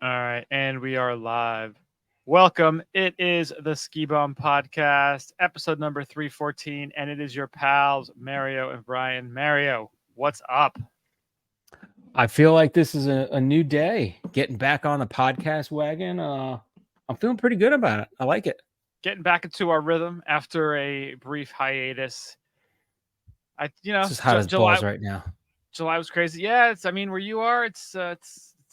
All right, and we are live. Welcome. It is the Ski Bum Podcast, episode number 314, and it is your pals, Mario and Brian. Mario, what's up? I feel like this is a new day. Getting back on the podcast wagon. I'm feeling pretty good about it. I like it. Getting back into our rhythm after a brief hiatus. It's just hot as July balls right now. July was crazy. Yeah, where you are, it's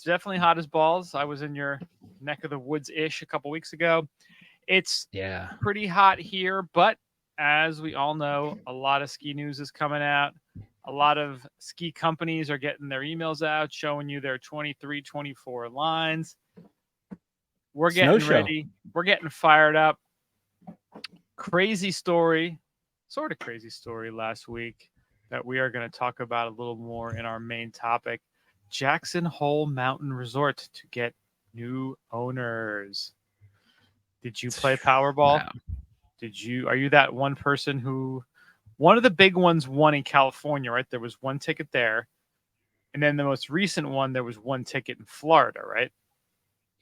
definitely hot as balls. I was in your neck of the woods ish a couple weeks ago. It's Yeah. pretty hot here, but as we all know, a lot of ski news is coming out. A lot of ski companies are getting their emails out showing you their 23, 24 lines. We're Snow getting show. ready. We're getting fired up. Crazy story, sort of crazy story last week that we are going to talk about a little more in our main topic. Jackson Hole Mountain Resort to get new owners. Did you play Powerball? Wow. Are you that one person who one of the big ones won in California, right? There was one ticket there. And then the most recent one, there was one ticket in Florida, right?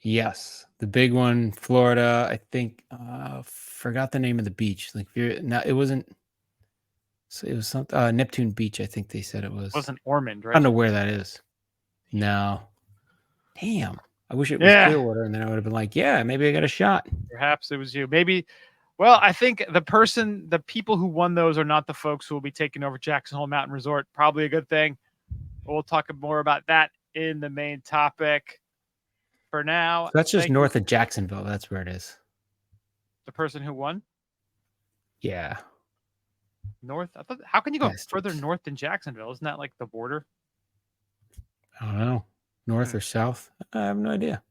Yes. The big one, Florida. I think forgot the name of the beach. Like no, it wasn't. It was something. Neptune Beach. I think they said it It was. wasn't Ormond, I don't right? know where that is. No. Damn. I wish it was Yeah, Clearwater, and then I would have been like, yeah, maybe I got a shot. perhaps it was you. Maybe. Well, I think the people who won those are not the folks who will be taking over Jackson Hole Mountain Resort. Probably a good thing. We'll talk more about that in the main topic. For now, So that's just thank you. north of Jacksonville. That's where it is. The person who won Yeah. north. I thought, how can you go further Bastards. north than Jacksonville? Isn't that like the border? I don't know. North Hmm. or south? I have no idea.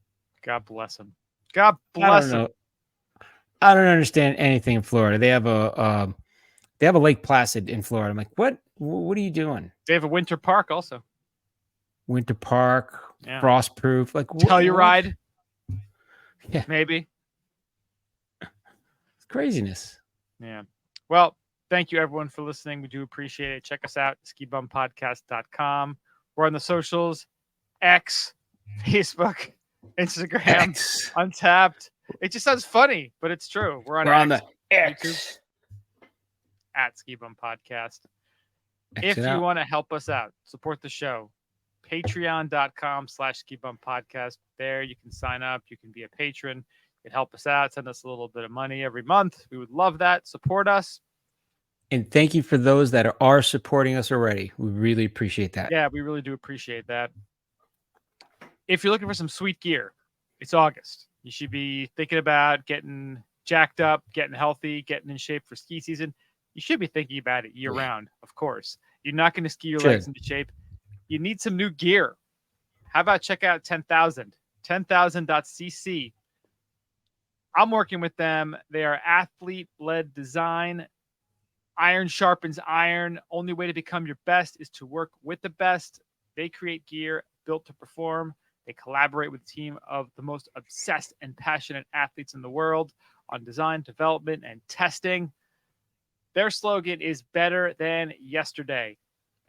God bless him. God I don't bless him. know. I don't understand anything in Florida. They have a Lake Placid in Florida. I'm like, what? What are you doing? They have a winter park also. Winter Park, Yeah. Frostproof. Like what? What? Telluride, Yeah, maybe. it's craziness. Yeah. Well, thank you everyone for listening. We do appreciate it. Check us out, skibumpodcast.com. We're on the socials, X, Facebook, Instagram, X. Untapped. It just sounds funny, but it's true. We're on We're on X, the YouTube, X. at Ski Bum Podcast. X it If you out. want to help us out, support the show, patreon.com/Ski Bum Podcast. There you can sign up. You can be a patron. You can help us out. Send us a little bit of money every month. We would love that. Support us. And thank you for those that are supporting us already. We really appreciate that. Yeah, we really do appreciate that. If you're looking for some sweet gear, it's August. You should be thinking about getting jacked up, getting healthy, getting in shape for ski season. You should be thinking about it year Yeah. round, of course. You're not going to ski your legs Should. into shape. You need some new gear. How about check out 10,000? 10,000.cc. I'm working with them. They are athlete led design. Iron sharpens iron. Only way to become your best is to work with the best. They create gear built to perform. They collaborate with a team of the most obsessed and passionate athletes in the world on design, development, and testing. Their slogan is better than yesterday.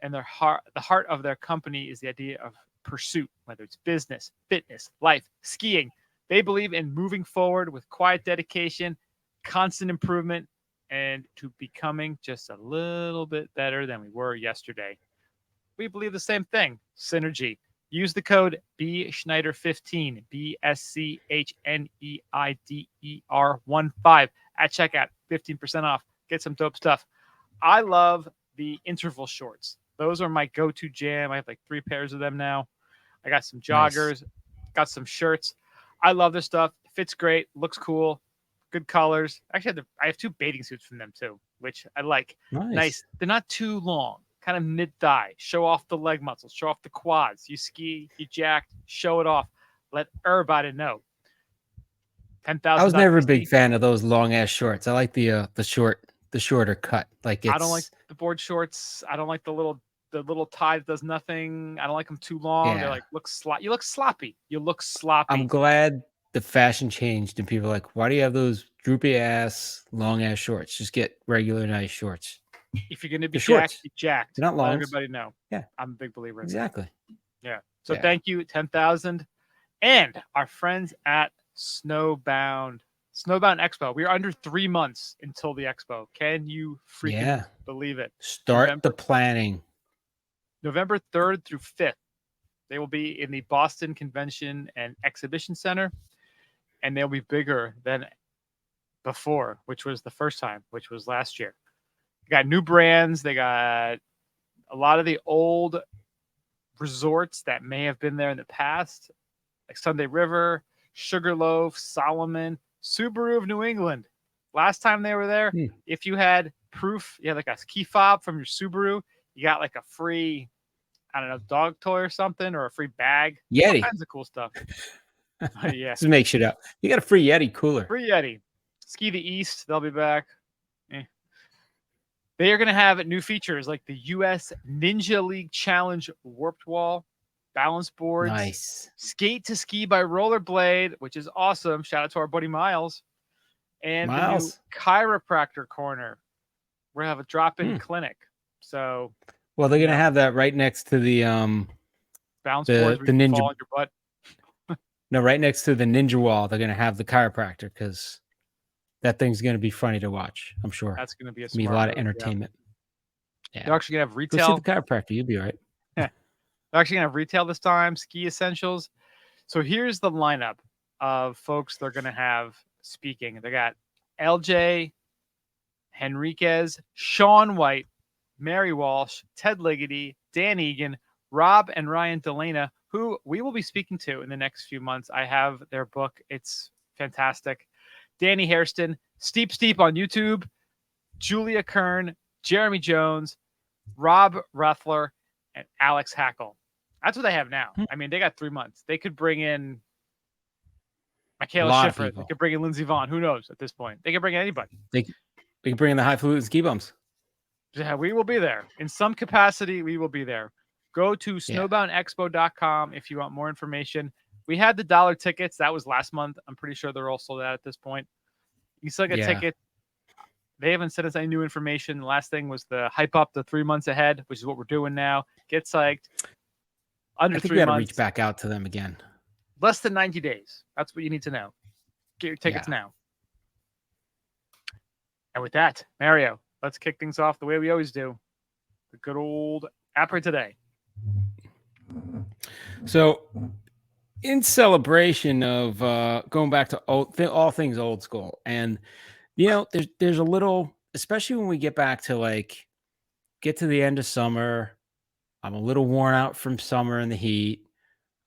And the heart of their company is the idea of pursuit, whether it's business, fitness, life, skiing. They believe in moving forward with quiet dedication, constant improvement, and to becoming just a little bit better than we were yesterday. We believe the same thing. Synergy. Use the code BSchneider15, BSCHNEIDER15 at checkout. 15% off. Get some dope stuff. I love the interval shorts. Those are my go to jam. I have like 3 pairs of them now. I got some Nice. joggers, got some shirts. I love this stuff. Fits great, looks cool, good colors. Actually, I have 2 bathing suits from them too, which I like. Nice. Nice. They're not too long, kind of mid thigh. Show off the leg muscles, show off the quads. You ski, you jacked, show it off. Let everybody know. I was never a big 10,000.cc. fan of those long ass shorts. I like the shorter cut. Like I don't like it's the board shorts. I don't like the little tie that does nothing. I don't like them too long. They're yeah. like you look sloppy. You look sloppy. I'm glad the fashion changed and people are like, why do you have those droopy ass, long ass shorts? Just get regular nice shorts. If you're gonna be They're jacked, shorts. be jacked. They're not Let longs. everybody know. Yeah, I'm a big believer in that. exactly. Yeah. So Yeah. thank you, 10,000. And our friends at Snowbound Expo. We are under 3 months until the expo. Can you freaking Yeah. believe it? Start the planning. November 3rd through 5th. They will be in the Boston Convention and Exhibition Center, and they'll be bigger than before, which was the first time, which was last year. They got new brands. They got a lot of the old resorts that may have been there in the past, like Sunday River, Sugarloaf, Solomon, Subaru of New England. Last time they were there, if you had proof, you had like a key fob from your Subaru, you got like a free, I don't know, dog toy or something, or a free bag. Yeti. All kinds of cool stuff. Yeah. Just make shit up. You got a free Yeti cooler. Free Yeti. Ski the East, they'll be back. They are going to have new features like the U.S. Ninja League Challenge Warped Wall, balance boards, Nice. Skate to Ski by Rollerblade, which is awesome. Shout out to our buddy Miles. And the new chiropractor corner. We're going to have a drop-in clinic. So, well, they're going to have that right next to the balance boards where you can fall on your butt. No, right next to the ninja wall. They're going to have the chiropractor because that thing's going to be funny to watch. I'm sure that's going to be a lot of entertainment. Yeah. They're actually going to have retail. Go see the chiropractor. You'll be all right. They're actually going to have retail this time. Ski essentials. So here's the lineup of folks they're going to have speaking. They got LJ Henriquez, Sean White, Mary Walsh, Ted Ligety, Dan Egan, Rob and Ryan Delana, who we will be speaking to in the next few months. I have their book. It's fantastic. Danny Hairston, Steep on YouTube, Julia Kern, Jeremy Jones, Rob Ruffler, and Alex Hackle. That's what they have now. I mean, they got 3 months. They could bring in Michaela Schiffer. They could bring in Lindsey Vaughn. Who knows at this point? They could bring in anybody. They could bring in the highfalutin ski bums. Yeah, we will be there. In some capacity, we will be there. Go to snowboundexpo.com if you want more information. We had the $1 tickets. That was last month. I'm pretty sure they're all sold out at this point. You still get tickets. They haven't sent us any new information. The last thing was the hype up the 3 months ahead, which is what we're doing now. Get psyched. Under 3 months. We got to reach back out to them again. Less than 90 days. That's what you need to know. Get your tickets now. And with that, Mario, let's kick things off the way we always do. The good old Apper Today. So, in celebration of going back to all things old school, and there's a little, especially when we get back to get to the end of summer, I'm a little worn out from summer and the heat.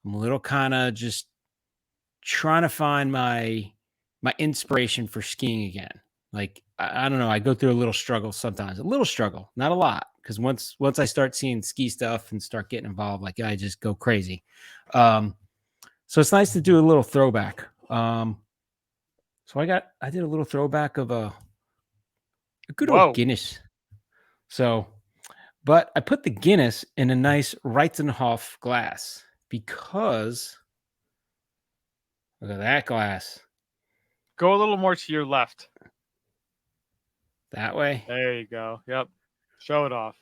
I'm a little kind of just trying to find my inspiration for skiing again. I don't know, I go through a little struggle sometimes, not a lot, because once I start seeing ski stuff and start getting involved, I just go crazy. So it's nice to do a little throwback. So I did a little throwback of a good old Guinness. So, but I put the Guinness in a nice Reitzenhof glass because look at that glass. Go a little more to your left. That way. There you go. Yep. Show it off.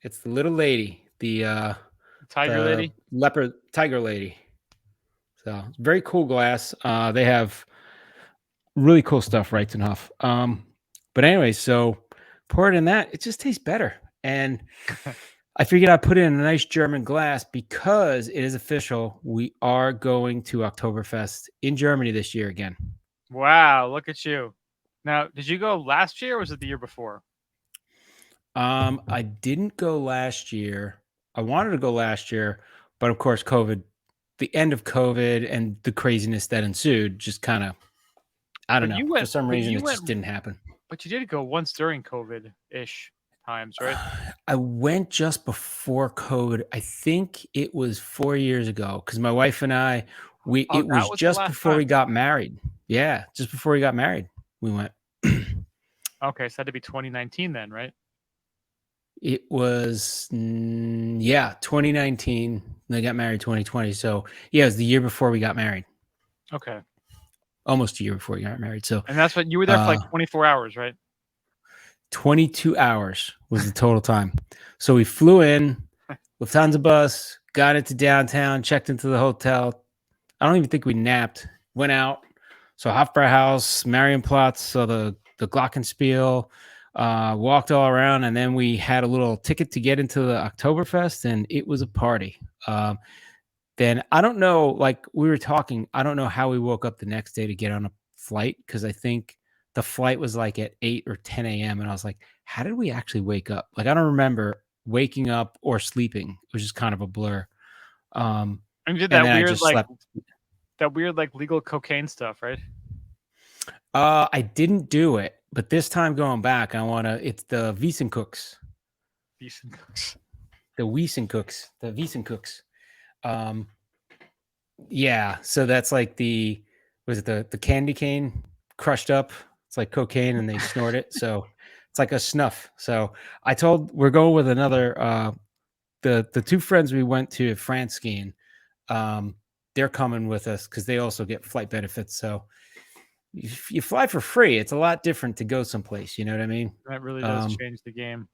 It's the little lady, the tiger lady, leopard tiger lady. So very cool glass. They have really cool stuff, Reitzenhof. But anyway, so pour it in that. It just tastes better. And I figured I'd put it in a nice German glass because it is official. We are going to Oktoberfest in Germany this year again. Wow, look at you. Now, did you go last year or was it the year before? I didn't go last year. I wanted to go last year, but of course, COVID, the end of COVID and the craziness that ensued just kind of, I don't know, for some reason it just didn't happen. But you did go once during COVID-ish times, right? I went just before COVID. I think it was 4 years ago because my wife and I, it was just before we got married. Yeah, just before we got married, we went. Okay, so that had to be 2019 then, right? It was, 2019. They got married 2020. So, yeah, it was the year before we got married. Okay. Almost a year before we got married. So, and that's what you were there for 24 hours, right? 22 hours was the total time. So we flew in, Lufthansa bus, got into downtown, checked into the hotel. I don't even think we napped. Went out, saw Hofbrauhaus, Marienplatz, saw the Glockenspiel, walked all around, and then we had a little ticket to get into the Oktoberfest, and it was a party. Then I don't know, like we were talking, I don't know how we woke up the next day to get on a flight because I think the flight was like at 8 or 10 a.m. And I was like, how did we actually wake up? Like, I don't remember waking up or sleeping. It was just kind of a blur. And you did And that then I weird, just slept. like legal cocaine stuff, right? I didn't do it, but this time going back, it's the Wiesencooks, Decent cooks. the Wiesencooks. Um, yeah. So that's like was it the candy cane crushed up? It's like cocaine and they snort it. So it's like a snuff. So we're going with another, the two friends we went to France skiing. They're coming with us because they also get flight benefits. So you fly for free. It's a lot different to go someplace. You know what I mean? That really does change the game.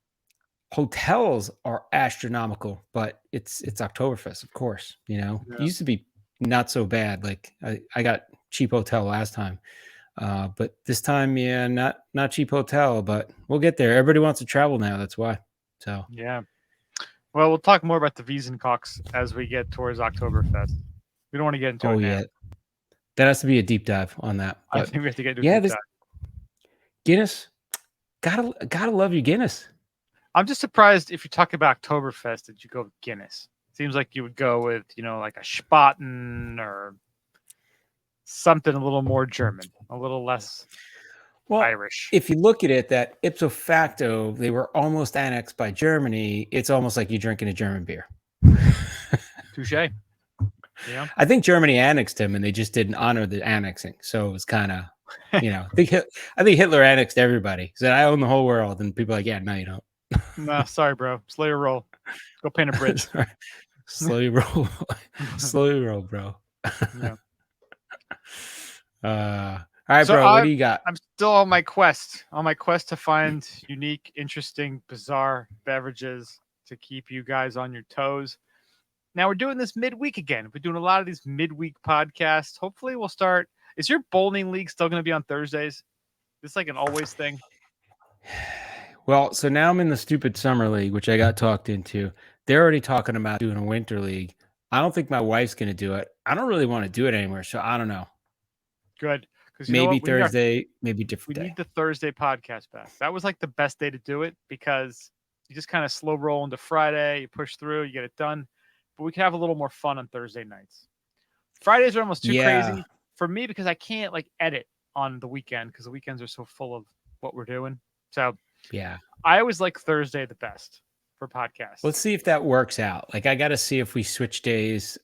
Hotels are astronomical, but it's Oktoberfest, of course. You know, Yeah. it used to be not so bad. Like I got cheap hotel last time, but this time, yeah, not cheap hotel. But we'll get there. Everybody wants to travel now. That's why. So Yeah. Well, we'll talk more about the Wiesencocks as we get towards Oktoberfest. We don't want to get into it now. yeah, that has to be a deep dive on that. I But think we have to get into yeah, a deep this dive. Guinness, gotta love your Guinness. I'm just surprised if you talk about Oktoberfest that you go with Guinness. Seems like you would go with, like a Spaten or something a little more German, a little less Irish. If you look at it, that ipso facto, they were almost annexed by Germany. It's almost like you're drinking a German beer. Touche. Yeah. I think Germany annexed him, and they just didn't honor the annexing. So it was kind of, I think Hitler annexed everybody. He said, "I own the whole world," and people are like, "Yeah, no, you don't." No, sorry, bro. Slow your roll. Go paint a bridge. Slowly roll, slowly roll, bro. Yeah. All right, So bro. What do you got? I'm still on my quest to find unique, interesting, bizarre beverages to keep you guys on your toes. Now we're doing this midweek again. We're doing a lot of these midweek podcasts. Hopefully we'll start. Is your bowling league still going to be on Thursdays? It's like an always thing. Well, so now I'm in the stupid summer league, which I got talked into. They're already talking about doing a winter league. I don't think my wife's going to do it. I don't really want to do it anymore. So I don't know. Good. Because Maybe Thursday, maybe different we day. need the Thursday podcast back. That was like the best day to do it because you just kind of slow roll into Friday, you push through, you get it done. But we can have a little more fun on Thursday nights. Fridays are almost too crazy for me because I can't like edit on the weekend because the weekends are so full of what we're doing. So yeah, I always like Thursday the best for podcasts. Let's see if that works out. Like I got to see if we switch days.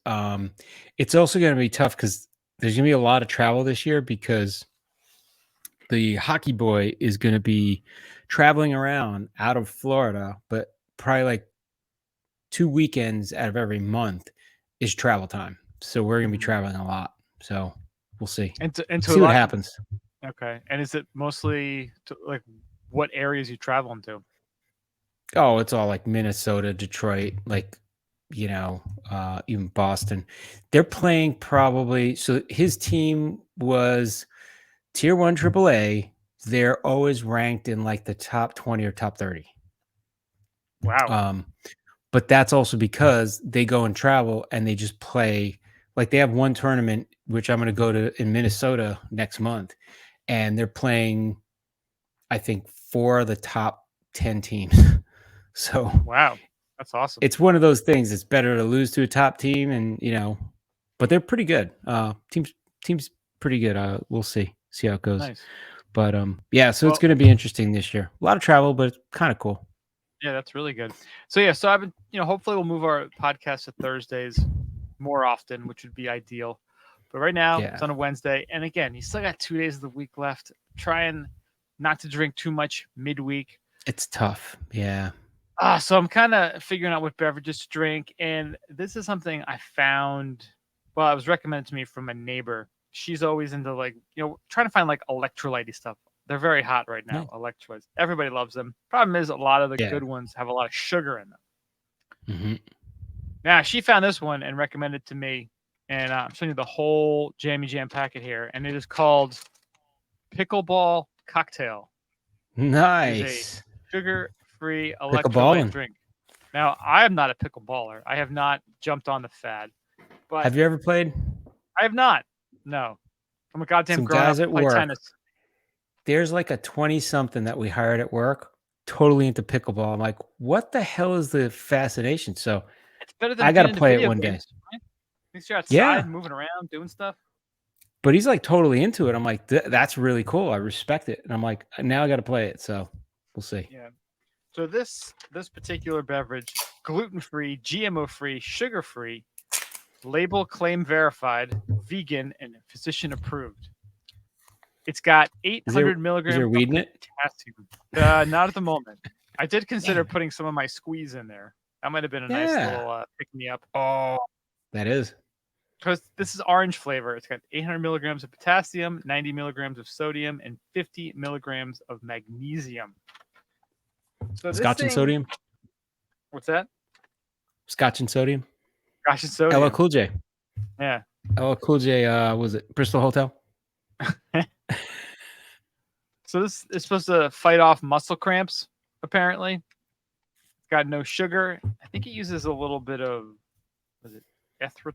It's also going to be tough because there's going to be a lot of travel this year because the hockey boy is going to be traveling around out of Florida, but probably like 2 weekends out of every month is travel time. So we're going to be traveling a lot. So we'll see. And see what happens. Okay. And is it mostly like what areas you traveling to? Oh, it's all like Minnesota, Detroit, like, even Boston. They're playing probably. So his team was Tier 1 AAA. They're always ranked in like the top 20 or top 30. Wow. But that's also because they go and travel and they just play. Like they have one tournament, which I'm going to go to in Minnesota next month. And they're playing, I think, 4 of the top 10 teams. So wow, that's awesome. It's one of those things. It's better to lose to a top team, and but they're pretty good. Team's pretty good. We'll see how it goes. Nice. But yeah, so it's going to be interesting this year. A lot of travel, but it's kind of cool. Yeah, that's really good. So yeah, so I've been, hopefully we'll move our podcast to Thursdays more often, which would be ideal. But right now it's on a Wednesday, and again, you still got 2 days of the week left. Trying not to drink too much midweek. It's tough. Yeah. So I'm kind of figuring out what beverages to drink, and this is something I found. Well, it was recommended to me from a neighbor. She's always into like trying to find like electrolyte stuff. They're very hot right now. Electrolytes. Everybody loves them. Problem is, a lot of the good ones have a lot of sugar in them. Mm-hmm. Now she found this one and recommended it to me. and I'm showing you the whole Jammy Jam packet here, and it is called Pickleball Cocktail. It is a Nice. sugar-free electrolyte Pickleballing. drink. Now, I am not a pickleballer. I have not jumped on the fad, but Have you ever played? I have not. No, I'm a goddamn Some grown up. guys at Play work. tennis. There's like a 20-something that we hired at work, totally into pickleball. I'm like, what the hell is the fascination? So It's better than I got to being into play it video one day. games. Right? At least you're Yeah, outside, moving around, doing stuff. but he's like totally into it. I'm like, that's really cool. I respect it. And I'm like, now I got to play it. So we'll see. Yeah. So this particular beverage, gluten-free, GMO-free, sugar-free, label claim verified, vegan, and physician approved. It's got 800 Is milligrams there of weed in it? potassium. Not at the moment. I did consider putting some of my squeeze in there. That might have been a nice little pick me up. Oh, that is. Because this is orange flavor. It's got 800 milligrams of potassium, 90 milligrams of sodium, and 50 milligrams of magnesium. So Scotch and sodium? What's that? Scotch and sodium? Scotch and sodium. LL Cool J. Yeah. LL Cool J, was it Bristol Hotel? So this is supposed to fight off muscle cramps, apparently. It's got no sugar. I think it uses a little bit of, was it erythritol?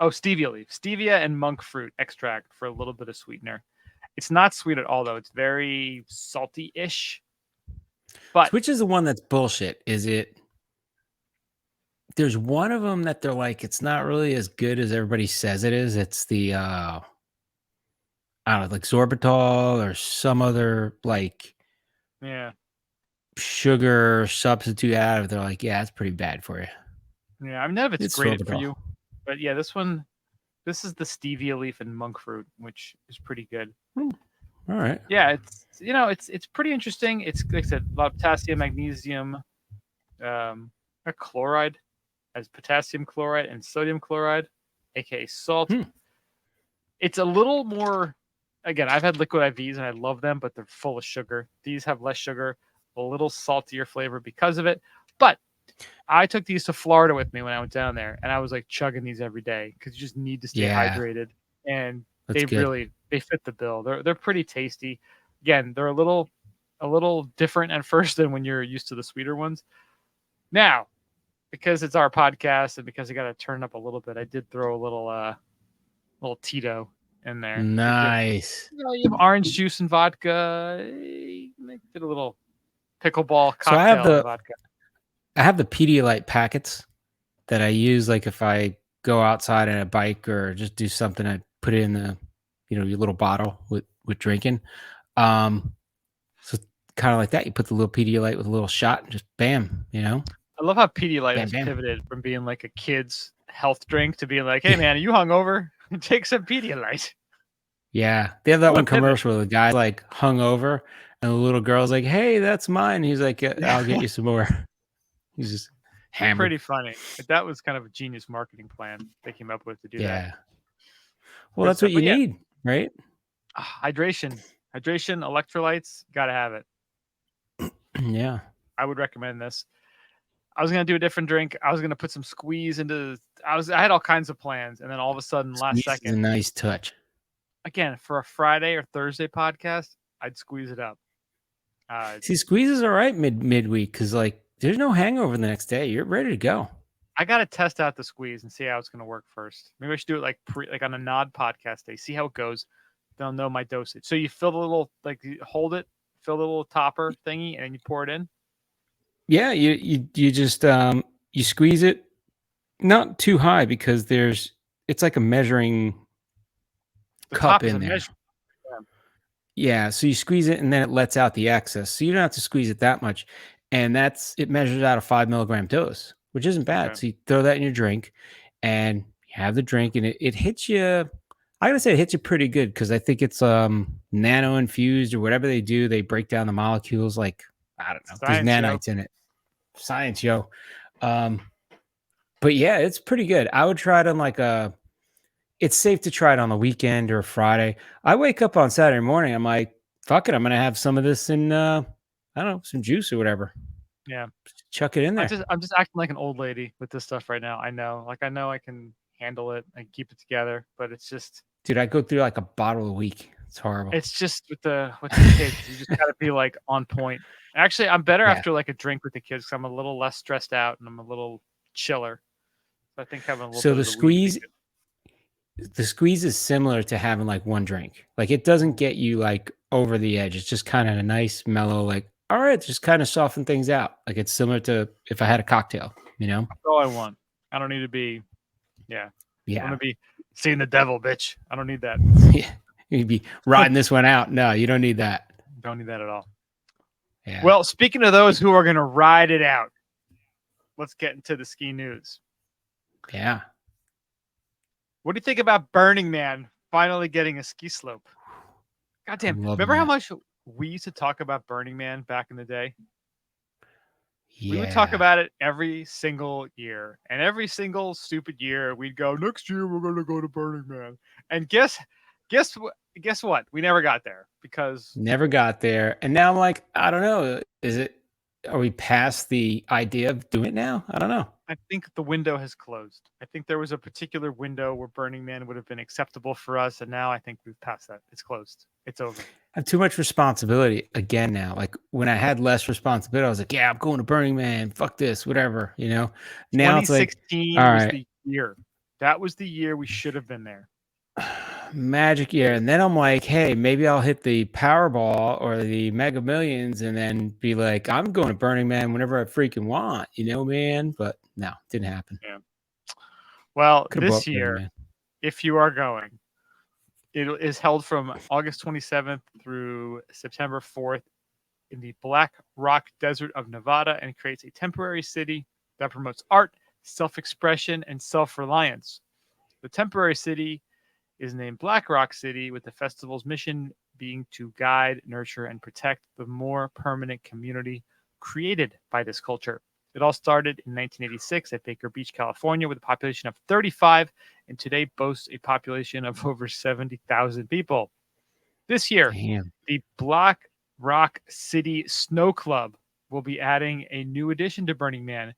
Oh, stevia leaf. Stevia and monk fruit extract for a little bit of sweetener. It's not sweet at all, though. It's very salty-ish. But which is the one that's bullshit? Is it? There's one of them that they're like, it's not really as good as everybody says it is. It's the I don't know, like sorbitol or some other like sugar substitute out of it. They're like, yeah, it's pretty bad for you. Yeah, I mean, none of it's great sorbitol for you. But yeah, this is the stevia leaf and monk fruit, which is pretty good. All right. Yeah, it's pretty interesting. It's like I said, a lot of potassium, magnesium, chloride, as potassium chloride and sodium chloride, aka salt. It's a little more. Again, I've had liquid IVs and I love them, but they're full of sugar. These have less sugar, a little saltier flavor because of it. But I took these to Florida with me when I went down there, and I was like chugging these every day because you just need to stay hydrated. And they fit the bill. They're pretty tasty. Again, they're a little different at first than when you're used to the sweeter ones. Now, because it's our podcast and because I got to turn up a little bit, I did throw a little Tito in there. Nice. You have orange juice and vodka. Did a little pickleball cocktail. So I have vodka. I have the Pedialyte packets that I use, like if I go outside on a bike or just do something, I put it in the, your little bottle with drinking. So kind of like that, you put the little Pedialyte with a little shot and just bam, I love how Pedialyte has pivoted from being like a kid's health drink to being like, hey man, are you hungover? Take some Pedialyte. Yeah, they have that one commercial where the guy like hungover and the little girl's like, hey, that's mine. He's like, I'll get you some more. He's just hammered. Pretty funny. But that was kind of a genius marketing plan they came up with to do that. Yeah. Well, that's what you need, right? Hydration, electrolytes, gotta have it. Yeah. I would recommend this. I was gonna do a different drink. I was gonna put some squeeze into. I had all kinds of plans, and then all of a sudden, last second, is a nice touch. Again, for a Friday or Thursday podcast, I'd squeeze it up. See, squeeze is all right midweek because like there's no hangover the next day. You're ready to go. I gotta test out the squeeze and see how it's gonna work first. Maybe I should do it like on a Nod podcast day. See how it goes. Then I'll know my dosage. So you fill the little you hold it, fill the little topper thingy, and then you pour it in. Yeah, you just you squeeze it, not too high because it's like a measuring cup in there. Yeah, so you squeeze it and then it lets out the excess. So you don't have to squeeze it that much. And it measures out a 5 milligram dose, which isn't bad. Okay. So you throw that in your drink and you have the drink and it hits you. I gotta say it hits you pretty good because I think it's nano infused or whatever they do. They break down the molecules like, I don't know, there's nanites in it. Science, yo. But yeah, it's pretty good. I would try it on it's safe to try it on the weekend or Friday. I wake up on Saturday morning. I'm like, fuck it. I'm going to have some of this in, I don't know, some juice or whatever. Yeah. Chuck it in there. I'm just acting like an old lady with this stuff right now. I know I can handle it and keep it together, but it's just Dude, I go through like a bottle a week. It's horrible. with the kids. You just gotta be like on point. Actually, I'm better Yeah. after like a drink with the kids because I'm a little less stressed out and I'm a little chiller. So I think having a little So bit the of the weed would be squeeze is similar to having like one drink. Like it doesn't good. get you like over the edge. It's just kind of a nice mellow, like, all right, just kind of soften things out. Like it's similar to if I had a cocktail, you know? That's all I want. I don't need to be, yeah. I want Yeah. to be seeing the devil, bitch. I don't need that. Yeah. You'd be riding this one out. No, you don't need that. Don't need that at all. Yeah. Well, speaking of those who are going to ride it out, let's get into the ski news. Yeah. What do you think about Burning Man finally getting a ski slope? Goddamn. I'm loving Remember how that. much we used to talk about Burning Man back in the day? We would Yeah. talk about it every single year. And every single stupid year, we'd go, next year, we're going to go to Burning Man. And guess what? We never got there because Never got there. And now I'm like, I don't know. Are we past the idea of doing it now? I don't know. I think the window has closed. I think there was a particular window where Burning Man would have been acceptable for us. And now I think we've passed that. It's closed. It's over. I have too much responsibility again now. Like when I had less responsibility, I was like, yeah, I'm going to Burning Man. Fuck this, whatever, you know? Now it's like, 2016 all was right, the year. That was the year we should have been there. magic year. And then I'm like, hey, maybe I'll hit the Powerball or the Mega Millions and then be like, I'm going to Burning Man whenever I freaking want, you know, man? But no, didn't happen. Yeah. Well, Could have this bought Burning year, Man. if you are going, it is held from August 27th through September 4th in the Black Rock Desert of Nevada and creates a temporary city that promotes art, self-expression, and self-reliance. The temporary city is named Black Rock City, with the festival's mission being to guide, nurture, and protect the more permanent community created by this culture. It all started in 1986 at Baker Beach, California, with a population of 35, and today boasts a population of over 70,000 people. This year, Damn. the Black Rock City Snow Club will be adding a new addition to Burning Man,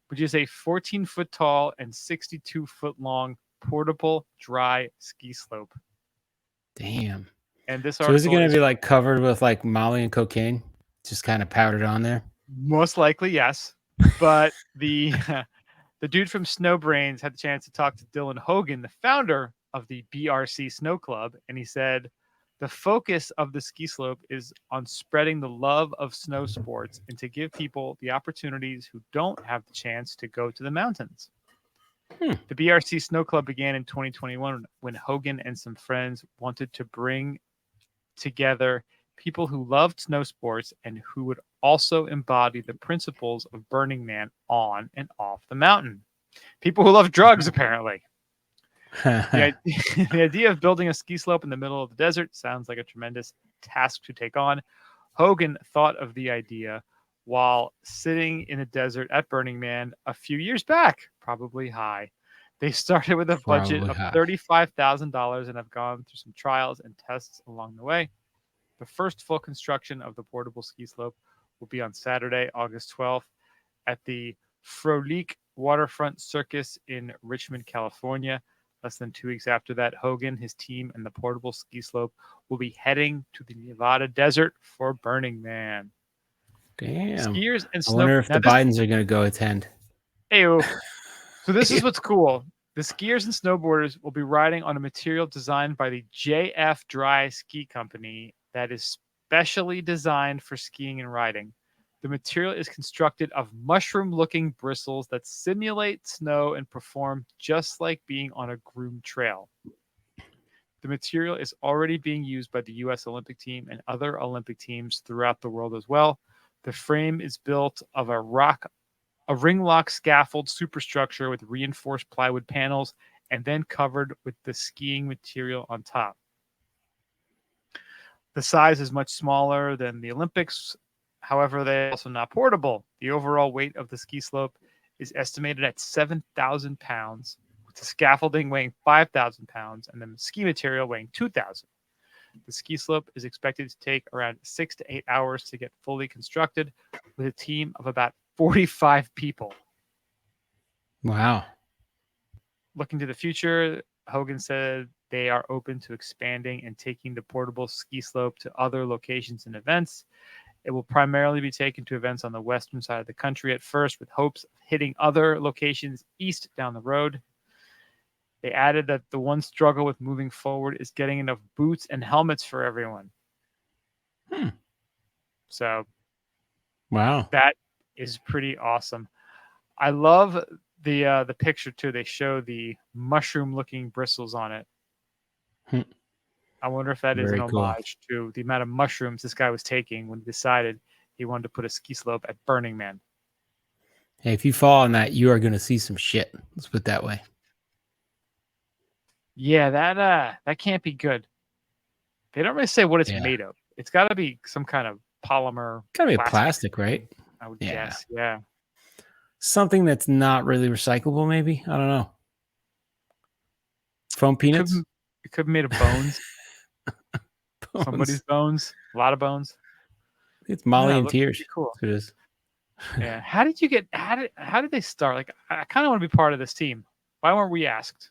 which is a 14-foot tall and 62-foot long portable dry ski slope. Damn. And this So is it article going to is be like covered with like Molly and cocaine? Just kind of powdered on there? most likely yes, but the the dude from Snowbrains had the chance to talk to Dylan Hogan, the founder of the BRC Snow Club, and he said the focus of the ski slope is on spreading the love of snow sports and to give people the opportunities who don't have the chance to go to the mountains. The BRC Snow Club began in 2021 when Hogan and some friends wanted to bring together people who loved snow sports and who would also embody the principles of Burning Man on and off the mountain. People who love drugs, apparently. The idea of building a ski slope in the middle of the desert sounds like a tremendous task to take on. Hogan thought of the idea while sitting in a desert at Burning Man a few years back, probably high. They started with a budget Probably of high. $35,000 and have gone through some trials and tests along the way. The first full construction of the portable ski slope will be on Saturday, August 12th at the Frolic Waterfront Circus in Richmond, California. Less than 2 weeks after that, Hogan, his team, and the portable ski slope will be heading to the Nevada desert for Burning Man. Damn. Skiers and I wonder if the Bidens are going to go attend. Ew. So this is what's cool. The skiers and snowboarders will be riding on a material designed by the JF Dry Ski Company that is specially designed for skiing and riding. The material is constructed of mushroom-looking bristles that simulate snow and perform just like being on a groomed trail. The material is already being used by the U.S. Olympic team and other Olympic teams throughout the world as well. The frame is built of a ring lock scaffold superstructure with reinforced plywood panels and then covered with the skiing material on top. The size is much smaller than the Olympics. However, they're also not portable. The overall weight of the ski slope is estimated at 7,000 pounds, with the scaffolding weighing 5,000 pounds and the ski material weighing 2,000. The ski slope is expected to take around 6 to 8 hours to get fully constructed, with a team of about 45 people. Wow. Looking to the future, Hogan said they are open to expanding and taking the portable ski slope to other locations and events. It will primarily be taken to events on the western side of the country at first, with hopes of hitting other locations east down the road. They added that the one struggle with moving forward is getting enough boots and helmets for everyone. So Wow. that is pretty awesome. I love the picture too. They show the mushroom-looking bristles on it. Hmm. I wonder if that is an Very cool. homage to the amount of mushrooms this guy was taking when he decided he wanted to put a ski slope at Burning Man. Hey, if you fall on that, you are going to see some shit. Let's put it that way. Yeah, that can't be good. They don't really say what it's Yeah. made of. It's got to be some kind of polymer. Got to be a plastic, right? I would Yeah. guess. Yeah. Something that's not really recyclable, maybe. I don't know. Foam peanuts. It could be made of bones. Somebody's bones. A lot of bones. It's Molly No, and Tears. cool. That's what it is. Yeah. How did they start? Like, I kind of want to be part of this team. Why weren't we asked?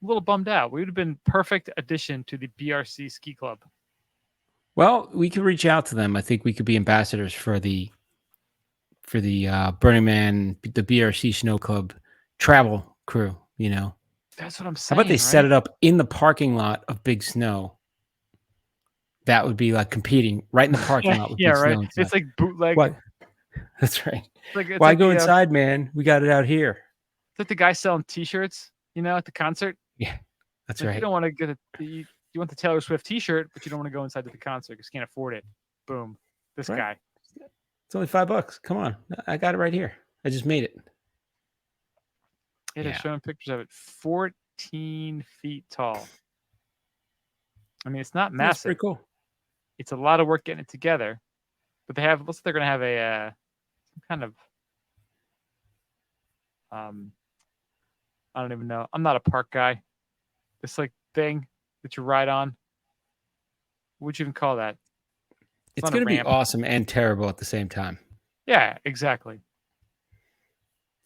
A little bummed out. We would have been perfect addition to the BRC Ski Club. Well, we could reach out to them. I think we could be ambassadors for the Burning Man, the BRC Snow Club travel crew. You know, That's what I'm how saying. about they set it up in the parking lot of Big Snow? That would be like competing right in the parking lot with Big right. Snow. It's like bootleg. What? That's right. It's Why like go inside, man? We got it out here. It's like the guy selling T-shirts, at the concert. Yeah, that's like, right. You don't want to get you want the Taylor Swift T-shirt, but you don't want to go inside to the concert because you can't afford it. Boom, this guy. It's only $5. Come on, I got it right here. I just made it. They're showing pictures of it. 14 feet tall. I mean, it's not massive. That's pretty cool. It's a lot of work getting it together, but they're going to have a some kind of I don't even know. I'm not a park guy. This like thing that you ride on. What would you even call that? It's going to be awesome and terrible at the same time. Yeah, exactly.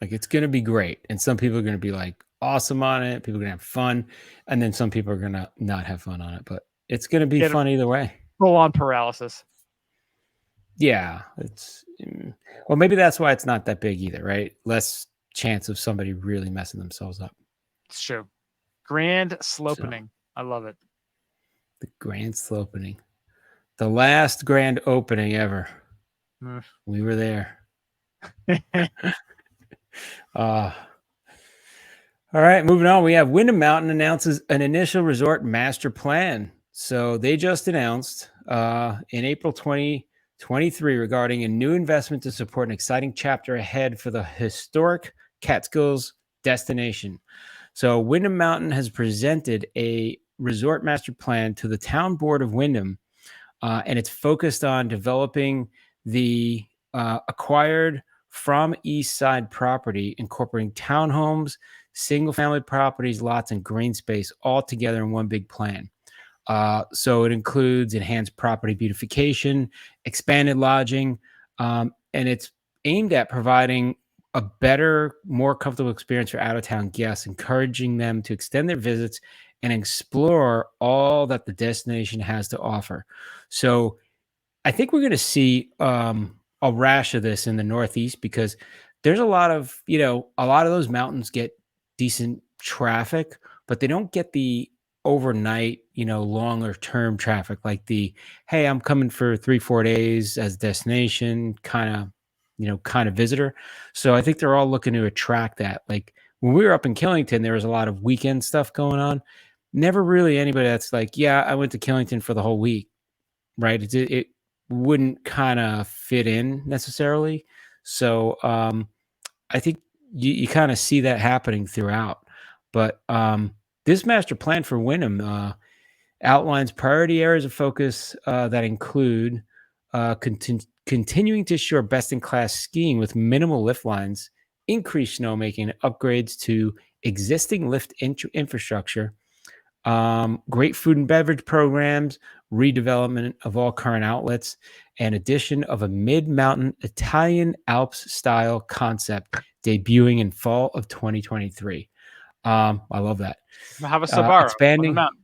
Like, it's going to be great. And some people are going to be like awesome on it. People are going to have fun. And then some people are going to not have fun on it. But it's going to be fun either way. Full on paralysis. Yeah. Well, maybe that's why it's not that big either, right? Less chance of somebody really messing themselves up. It's true. Grand slopening. I love it. The grand slopening. The last grand opening ever. We were there. All right, moving on. We have Windham Mountain announces an initial resort master plan. So they just announced in April 2023 regarding a new investment to support an exciting chapter ahead for the historic Catskills destination. So Windham Mountain has presented a resort master plan to the town board of Windham, and it's focused on developing the acquired from East Side property, incorporating townhomes, single-family properties, lots, and green space all together in one big plan. So it includes enhanced property beautification, expanded lodging, and it's aimed at providing a better, more comfortable experience for out-of-town guests, encouraging them to extend their visits and explore all that the destination has to offer. So I think we're going to see a rash of this in the Northeast because there's a lot of those mountains get decent traffic, but they don't get the overnight, longer term traffic like hey, I'm coming for 3-4 days as a destination kind of visitor. So I think they're all looking to attract that. Like when we were up in Killington, there was a lot of weekend stuff going on. Never really anybody that's like, yeah, I went to Killington for the whole week, right? It wouldn't kind of fit in necessarily. So I think you kind of see that happening throughout. But this master plan for Windham outlines priority areas of focus that include continuing to ensure best-in-class skiing with minimal lift lines, increased snowmaking, upgrades to existing lift infrastructure, Great food and beverage programs, redevelopment of all current outlets, and addition of a mid-mountain Italian Alps style concept debuting in fall of 2023. I love that. Have a Sabaro on the Expanding mountain.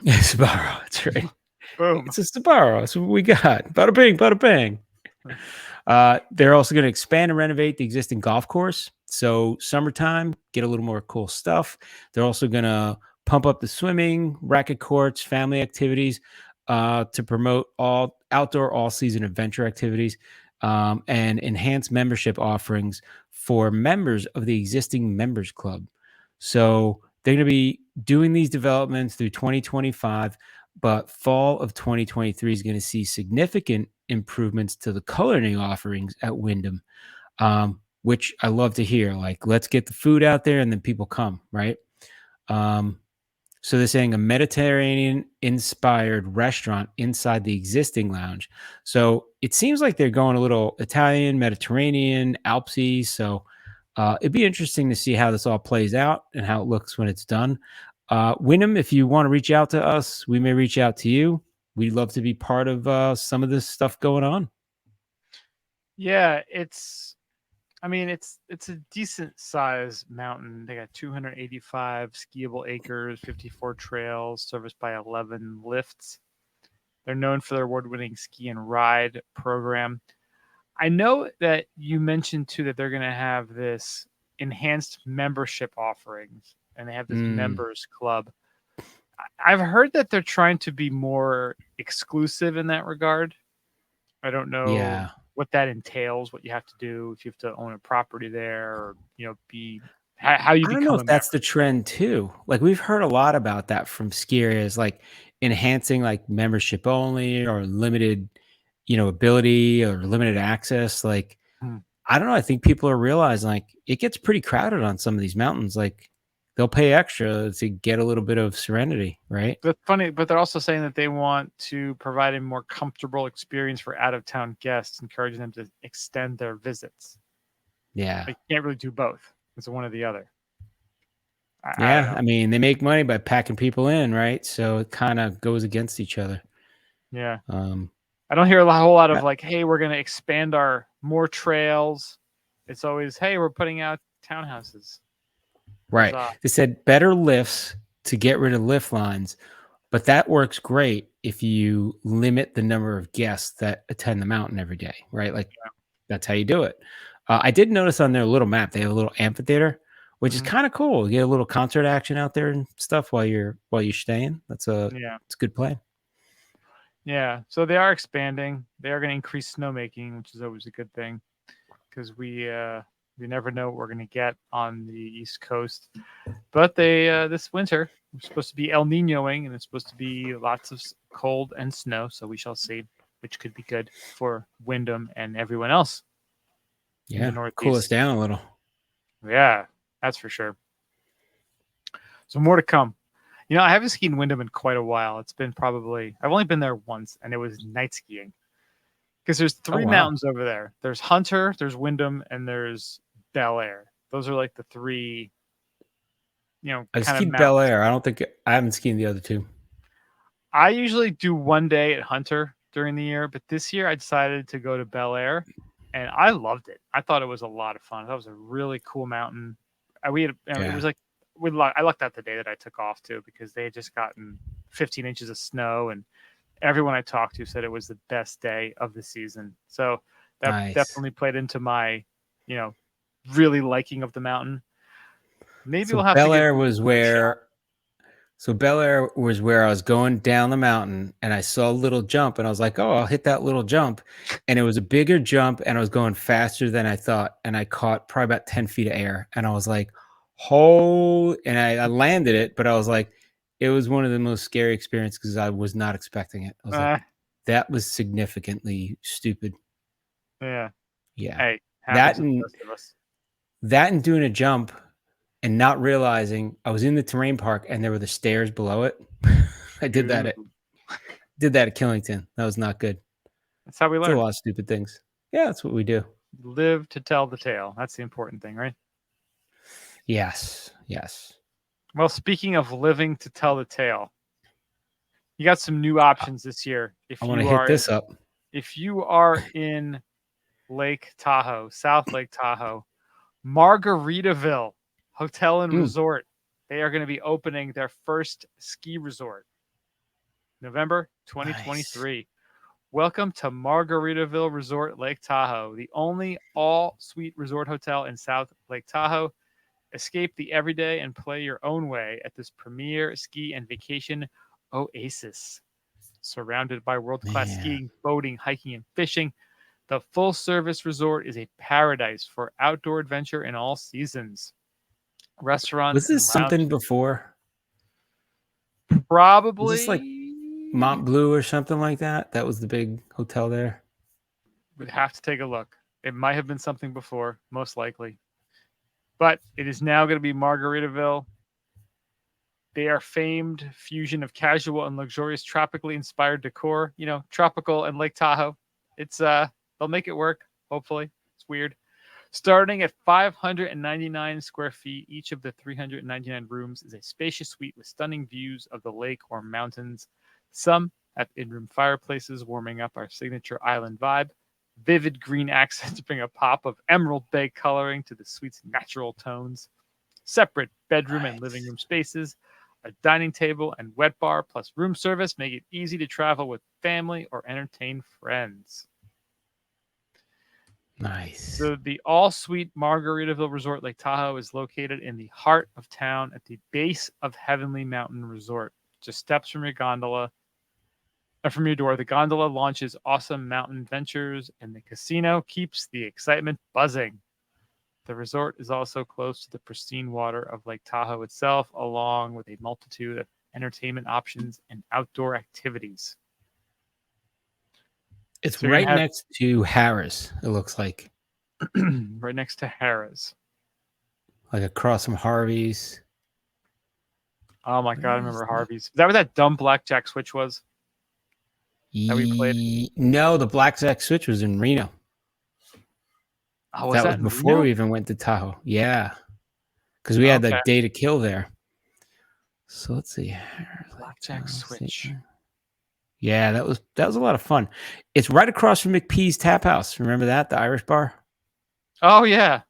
Sbarro, that's right. Boom. It's a Sbarro. That's what we got. Bada bing, bada bang. They're also going to expand and renovate the existing golf course. So summertime, get a little more cool stuff. They're also going to pump up the swimming, racket courts, family activities to promote all outdoor all-season adventure activities and enhance membership offerings for members of the existing members club. So they're going to be doing these developments through 2025, but fall of 2023 is going to see significant improvements to the culinary offerings at Wyndham, which I love to hear. Like, let's get the food out there and then people come, right? So they're saying a Mediterranean inspired restaurant inside the existing lounge. So it seems like they're going a little Italian, Mediterranean, Alpsy. So it'd be interesting to see how this all plays out and how it looks when it's done. Wyndham, if you want to reach out to us, we may reach out to you. We'd love to be part of some of this stuff going on. Yeah, I mean, it's a decent size mountain. They got 285 skiable acres, 54 trails, serviced by 11 lifts. They're known for their award-winning ski and ride program. I know that you mentioned too that they're going to have this enhanced membership offerings, and they have this members club. I've heard that they're trying to be more exclusive in that regard. I don't know what that entails, what you have to do, if you have to own a property there, or be how you I don't become know a if member. that's the trend too. Like we've heard a lot about that from ski areas, like enhancing like membership only or limited, ability or limited access. Like Hmm. I don't know. I think people are realizing like it gets pretty crowded on some of these mountains. Like they'll pay extra to get a little bit of serenity, right? That's funny, but they're also saying that they want to provide a more comfortable experience for out-of-town guests, encouraging them to extend their visits. Yeah. They can't really do both. It's one or the other. I don't Yeah. know. I mean, they make money by packing people in, right? So it kind of goes against each other. Yeah. Um, I don't hear a whole lot of uh, like, hey, we're going to expand our more trails. It's always, hey, we're putting out townhouses. right. They said better lifts to get rid of lift lines, but that works great if you limit the number of guests that attend the mountain every day, right? Like that's how you do it. I did notice on their little map they have a little amphitheater, which is kind of cool. You get a little concert action out there and stuff while you're staying. It's a good plan. Yeah. So they are expanding. They are going to increase snowmaking, which is always a good thing because we never know what we're going to get on the East Coast. But they this winter it's supposed to be El Ninoing, and it's supposed to be lots of cold and snow. So we shall see, which could be good for Wyndham and everyone else. In the Northeast. Cool us down a little. Yeah, that's for sure. So more to come. I haven't skied in Wyndham in quite a while. It's been I've only been there once, and it was night skiing. Because there's three mountains over there. There's Hunter, there's Wyndham, and there's Bel Air. Those are like the three, I've kind skied of Bel Air. I haven't skied the other two. I usually do one day at Hunter during the year, but this year I decided to go to Bel Air, and I loved it. I thought it was a lot of fun. That was a really cool mountain. It was like I lucked out the day that I took off too, because they had just gotten 15 inches of snow, and everyone I talked to said it was the best day of the season. So that definitely played into my, really liking of the mountain. Maybe we'll have Bel to Air was where. So Bel Air was where I was going down the mountain, and I saw a little jump, and I was like, "Oh, I'll hit that little jump," and it was a bigger jump, and I was going faster than I thought, and I caught probably about 10 feet of air, and I was like, "Oh!" And I landed it, but I was like, it was one of the most scary experiences because I was not expecting it. I was like, that was significantly stupid. Yeah. Yeah. Hey, that and doing a jump. And not realizing I was in the terrain park and there were the stairs below it. I did that at Killington. That was not good. That's how we learn. A lot of stupid things. Yeah, that's what we do. Live to tell the tale. That's the important thing, right? Yes. Well, speaking of living to tell the tale, you got some new options this year. I want to hit this up. If you are in Lake Tahoe, South Lake Tahoe, Margaritaville Hotel and Resort, they are going to be opening their first ski resort, November 2023. Nice. Welcome to Margaritaville Resort, Lake Tahoe, the only all-suite resort hotel in South Lake Tahoe. Escape the everyday and play your own way at this premier ski and vacation oasis. Surrounded by world-class skiing, boating, hiking, and fishing, the full-service resort is a paradise for outdoor adventure in all seasons. Restaurants. Was this something before? Probably. Was this like Mont Bleu or something like that? That was the big hotel there. We'd have to take a look. It might have been something before, most likely. But it is now going to be Margaritaville. They are famed fusion of casual and luxurious tropically inspired decor. You know, tropical and Lake Tahoe. It's they'll make it work, hopefully. It's weird. Starting at 599 square feet, each of the 399 rooms is a spacious suite with stunning views of the lake or mountains. Some have in-room fireplaces warming up our signature island vibe. Vivid green accents bring a pop of emerald bay coloring to the suite's natural tones. Separate bedroom and living room spaces, a dining table and wet bar plus room service make it easy to travel with family or entertain friends. Nice. So the all-suite Margaritaville Resort Lake Tahoe is located in the heart of town at the base of Heavenly Mountain Resort. Just steps from your gondola. From your door, the gondola launches awesome mountain adventures, and the casino keeps the excitement buzzing. The resort is also close to the pristine water of Lake Tahoe itself, along with a multitude of entertainment options and outdoor activities. It's so right next to Harrah's, it looks like. Right next to Harrah's. Like across from Harvey's. Oh my God, I remember Harvey's. Is that where that dumb blackjack switch was? That we played? No, the blackjack switch was in Reno. Oh, that was before Reno? we even went to Tahoe. Yeah. Because we had that day to kill there. So let's see. Blackjack switch. Yeah, that was a lot of fun. It's right across from McPee's Tap House. Remember that? The Irish bar? Oh, yeah.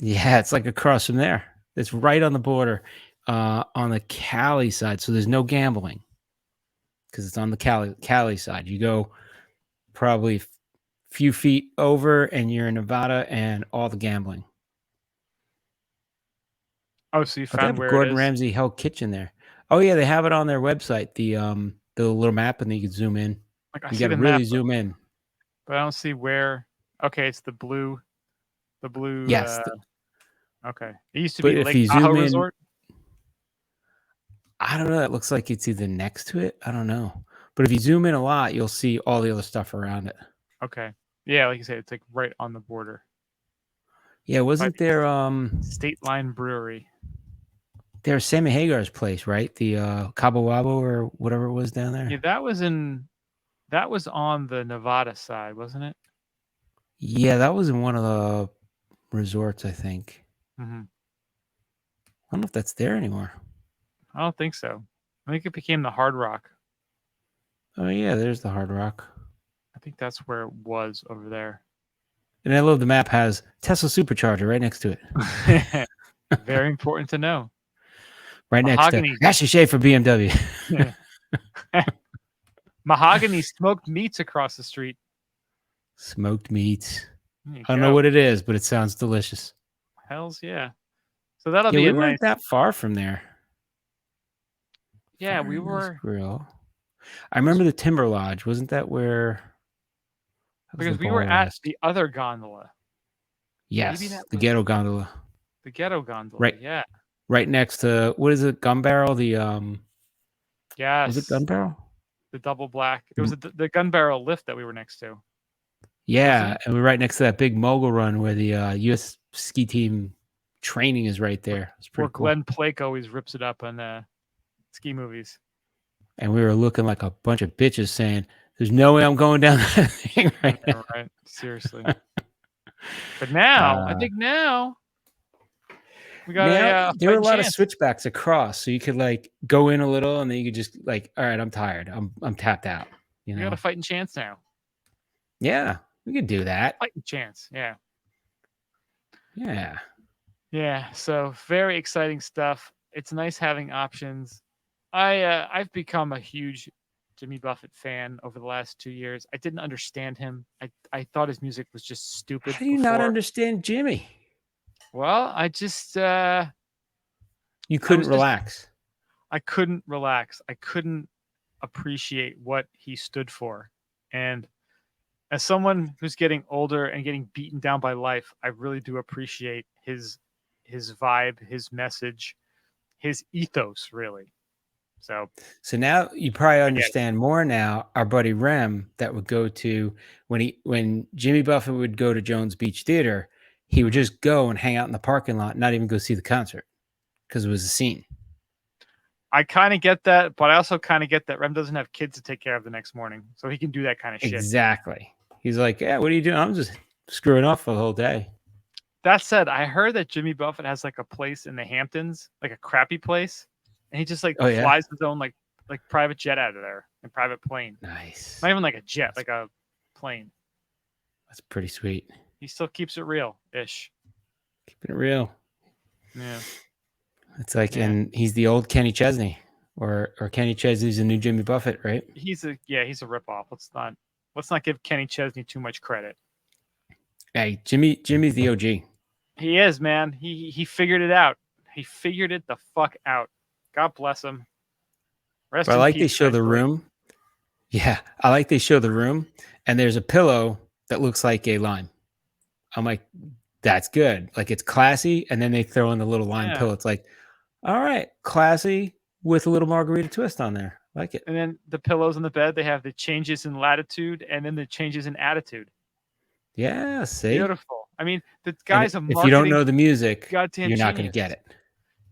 Yeah, it's like across from there. It's right on the border on the Cali side. So there's no gambling because it's on the Cali side. You go probably a few feet over and you're in Nevada and all the gambling. Oh, so you found where Gordon Ramsay Hell Kitchen there. Oh, yeah, they have it on their website. The little map, and then you can zoom in. Like, you got to really zoom in. But I don't see where. Okay, it's the blue. The blue. Yes. Okay. It used to be Lake Tahoe Resort. I don't know. It looks like it's either next to it. I don't know. But if you zoom in a lot, you'll see all the other stuff around it. Okay. Yeah, like you said, it's like right on the border. Yeah, wasn't there State Line Brewery? There's Sammy Hagar's place, right? The Cabo Wabo or whatever it was down there. Yeah, that was on the Nevada side, wasn't it? Yeah, that was in one of the resorts, I think. Mm-hmm. I don't know if that's there anymore. I don't think so. I think it became the Hard Rock. Oh yeah, there's the Hard Rock. I think that's where it was over there. And I love the map has Tesla Supercharger right next to it. Very important to know. Right Mahogany. Next to Ashley Schaefer BMW. Mahogany smoked meats across the street. Smoked meats. I don't know what it is, but it sounds delicious. Hells yeah. So that'll be we weren't that far from there. Yeah, we were. Grill. I remember the Timber Lodge. Wasn't that where? Because we were at the other gondola. Yes, the Ghetto Gondola. The Ghetto Gondola, right? Yeah. Right next to, what is it? Gun Barrel? Yes. Was it Gun Barrel? The double black. It was the Gun Barrel lift that we were next to. Yeah, and we're right next to that big mogul run where the U.S. ski team training is right there. It's pretty cool. Glenn Plake always rips it up on ski movies. And we were looking like a bunch of bitches saying, "There's no way I'm going down that thing right now." Right, seriously. But now, I think now. We got Now a there were a fighting lot of chance. switchbacks across, so you could like go in a little, and then you could just like, all right, I'm tired, I'm tapped out. You We got a know, fighting chance now. yeah, we could do that. Fighting chance. Yeah. Yeah, Yeah. So very exciting stuff. It's nice having options. I've become a huge Jimmy Buffett fan over the last 2 years. I didn't understand him. I thought his music was just stupid how do you not before. understand Jimmy? Well, I just You I couldn't was just relax. I couldn't relax. I couldn't appreciate what he stood for. And as someone who's getting older and getting beaten down by life, I really do appreciate his vibe, his message, his ethos, really. So So now you probably I get it. understand more now. Our buddy Rem that would go to when Jimmy Buffett would go to Jones Beach Theater, he would Mhm. just go and hang out in the parking lot, not even go see the concert because it was a scene. I kind of get that, but I also kind of get that Rem doesn't have kids to take care of the next morning, so he can do that kind of shit. Exactly. He's like, yeah, what are you doing? I'm just screwing off the whole day. That said, I heard that Jimmy Buffett has like a place in the Hamptons, like a crappy place, and he just like Oh yeah, flies his own like private jet out of there, a private plane. nice. Not even like a jet, like a plane. That's pretty sweet. He still keeps it real ish. Keeping it real. Yeah. It's like, Yeah. and he's the old Kenny Chesney, or Kenny Chesney's the new Jimmy Buffett, right? He's a ripoff. Let's not give Kenny Chesney too much credit. Hey, Jimmy's the OG. He is, man. He figured it out. He figured it the fuck out. God bless him. Rest But I in like they peace, show the eventually. room. Yeah, I like they show the room, and there's a pillow that looks like a lime. I'm like, that's good. Like it's classy, and then they throw in the little lime Yeah. pillow. It's like, all right, classy with a little margarita twist on there. Like it. And then the pillows on the bed, they have the changes in latitude and then the changes in attitude. Yeah, see? Beautiful. I mean, the And guy's a if you don't marketing know the music, goddamn you're not going to genius. get it.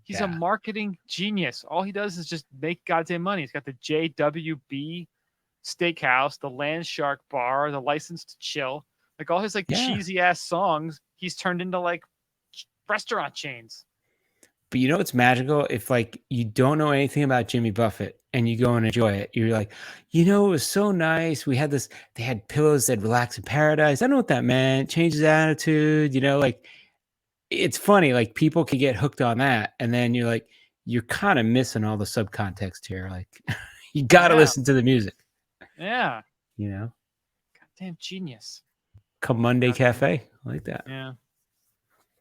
He's a Yeah. marketing genius. All he does is just make goddamn money. He's got the JWB Steakhouse, the Land Shark Bar, the License to Chill. Like all his like Yeah. cheesy ass songs, he's turned into like restaurant chains. But you know what's magical? If like you don't know anything about Jimmy Buffett and you go and enjoy it, you're like, you know, it was so nice. We had this, they had pillows that relax in paradise. I don't know what that meant. Changes attitude, you know, like it's funny. Like people can get hooked on that. And then you're like, you're kind of missing all the subcontext here. Like you gotta Yeah. listen to the music. Yeah. You know? Goddamn genius. Come Monday Cafe. I like that. Yeah.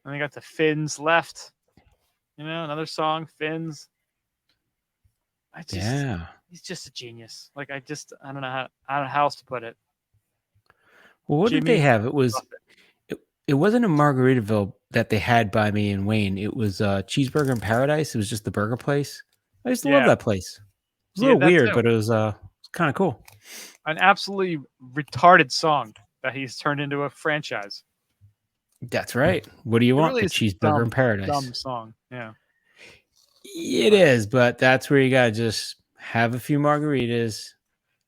And they got the Fins left. You know, another song, Fins. Yeah. He's just a genius. Like I don't know how else to put it. Well, what did Jimmy they have? It was Buffett. it wasn't a Margaritaville that they had by me in Wayne. It was Cheeseburger in Paradise. It was just the burger place. I used to love Yeah. that place. It was a Yeah, little that weird, too. but it was kind of cool. An absolutely retarded song that he's turned into a franchise. That's right. What do you It want? really The is a Cheeseburger in Paradise. dumb song. Yeah. It is, but that's where you gotta just have a few margaritas,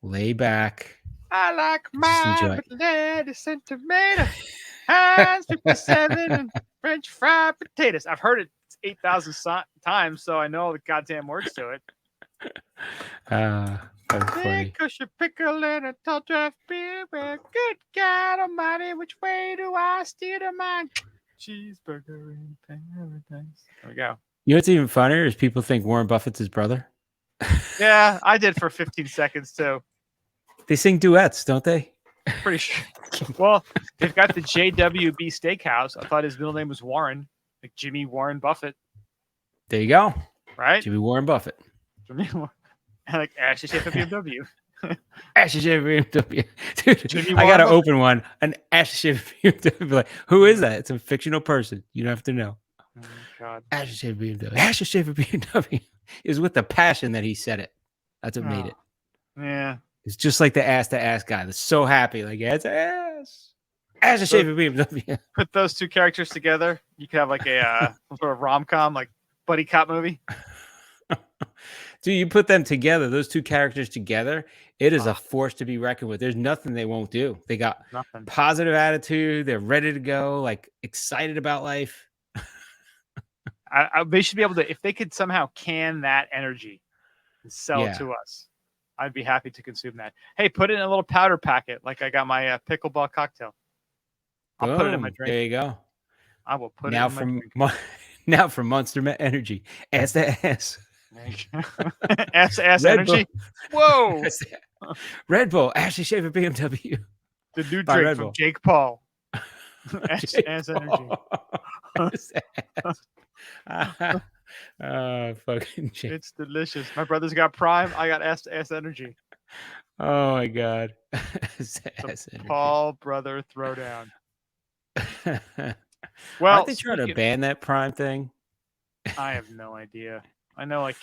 lay back. I like Just enjoy mine it. with lettuce and tomato, Heinz 57 and French fried potatoes. I've heard it 8,000 times, so I know all the goddamn words to it. That's funny. Big cushion pickle and a tall draft beer. Well, good God Almighty, which way do I steer to mine? Cheeseburger in paradise. There we go. You know what's even funnier is people think Warren Buffett's his brother. Yeah, I did for 15 seconds too. They sing duets, don't they? Pretty sure. Well, they've got the JWB Steakhouse. I thought his middle name was Warren, like Jimmy Warren Buffett, There you go. right? Jimmy Warren Buffett. Jimmy Warren. And like Ashley Shape of BMW. Ashley Shaver BMW. Dude, Jimmy I gotta Warren open one. An Ashley Shaver BMW. Like, who is that? It's a fictional person. You don't have to know. Oh, God. Ashley Shaver BMW. Ashley Shaver BMW is with the passion that he said it. That's what made it. Yeah. It's just like the ass to ass guy that's so happy. Like, yeah, it's ass. Ashley Shaver BMW. Put those two characters together. You could have like a some sort of rom-com, like buddy cop movie. Dude, you put them together, those two characters together, it is a force to be reckoned with. There's nothing they won't do. They got Nothing. positive attitude. They're ready to go, like excited about life. They should be able to, if they could somehow can that energy and sell it Yeah. to us, I'd be happy to consume that. Hey, put it in a little powder packet, like I got my pickleball cocktail. I'll put it in my Boom. drink. There you go. I will put it Now in my from drink. now from Monster Energy. Ass to ass. Ass Red Bull. energy. Whoa. Red Bull. Ashley Shaver BMW. The new By drink Red from Bull. Jake Paul. Jake Ass energy. Paul. Ass. Fucking Jake. It's delicious. My brother's got Prime. I got ass energy. Oh my god. It's a Paul brother throwdown. Well, aren't they trying to ban that Prime thing? I have no idea. I know like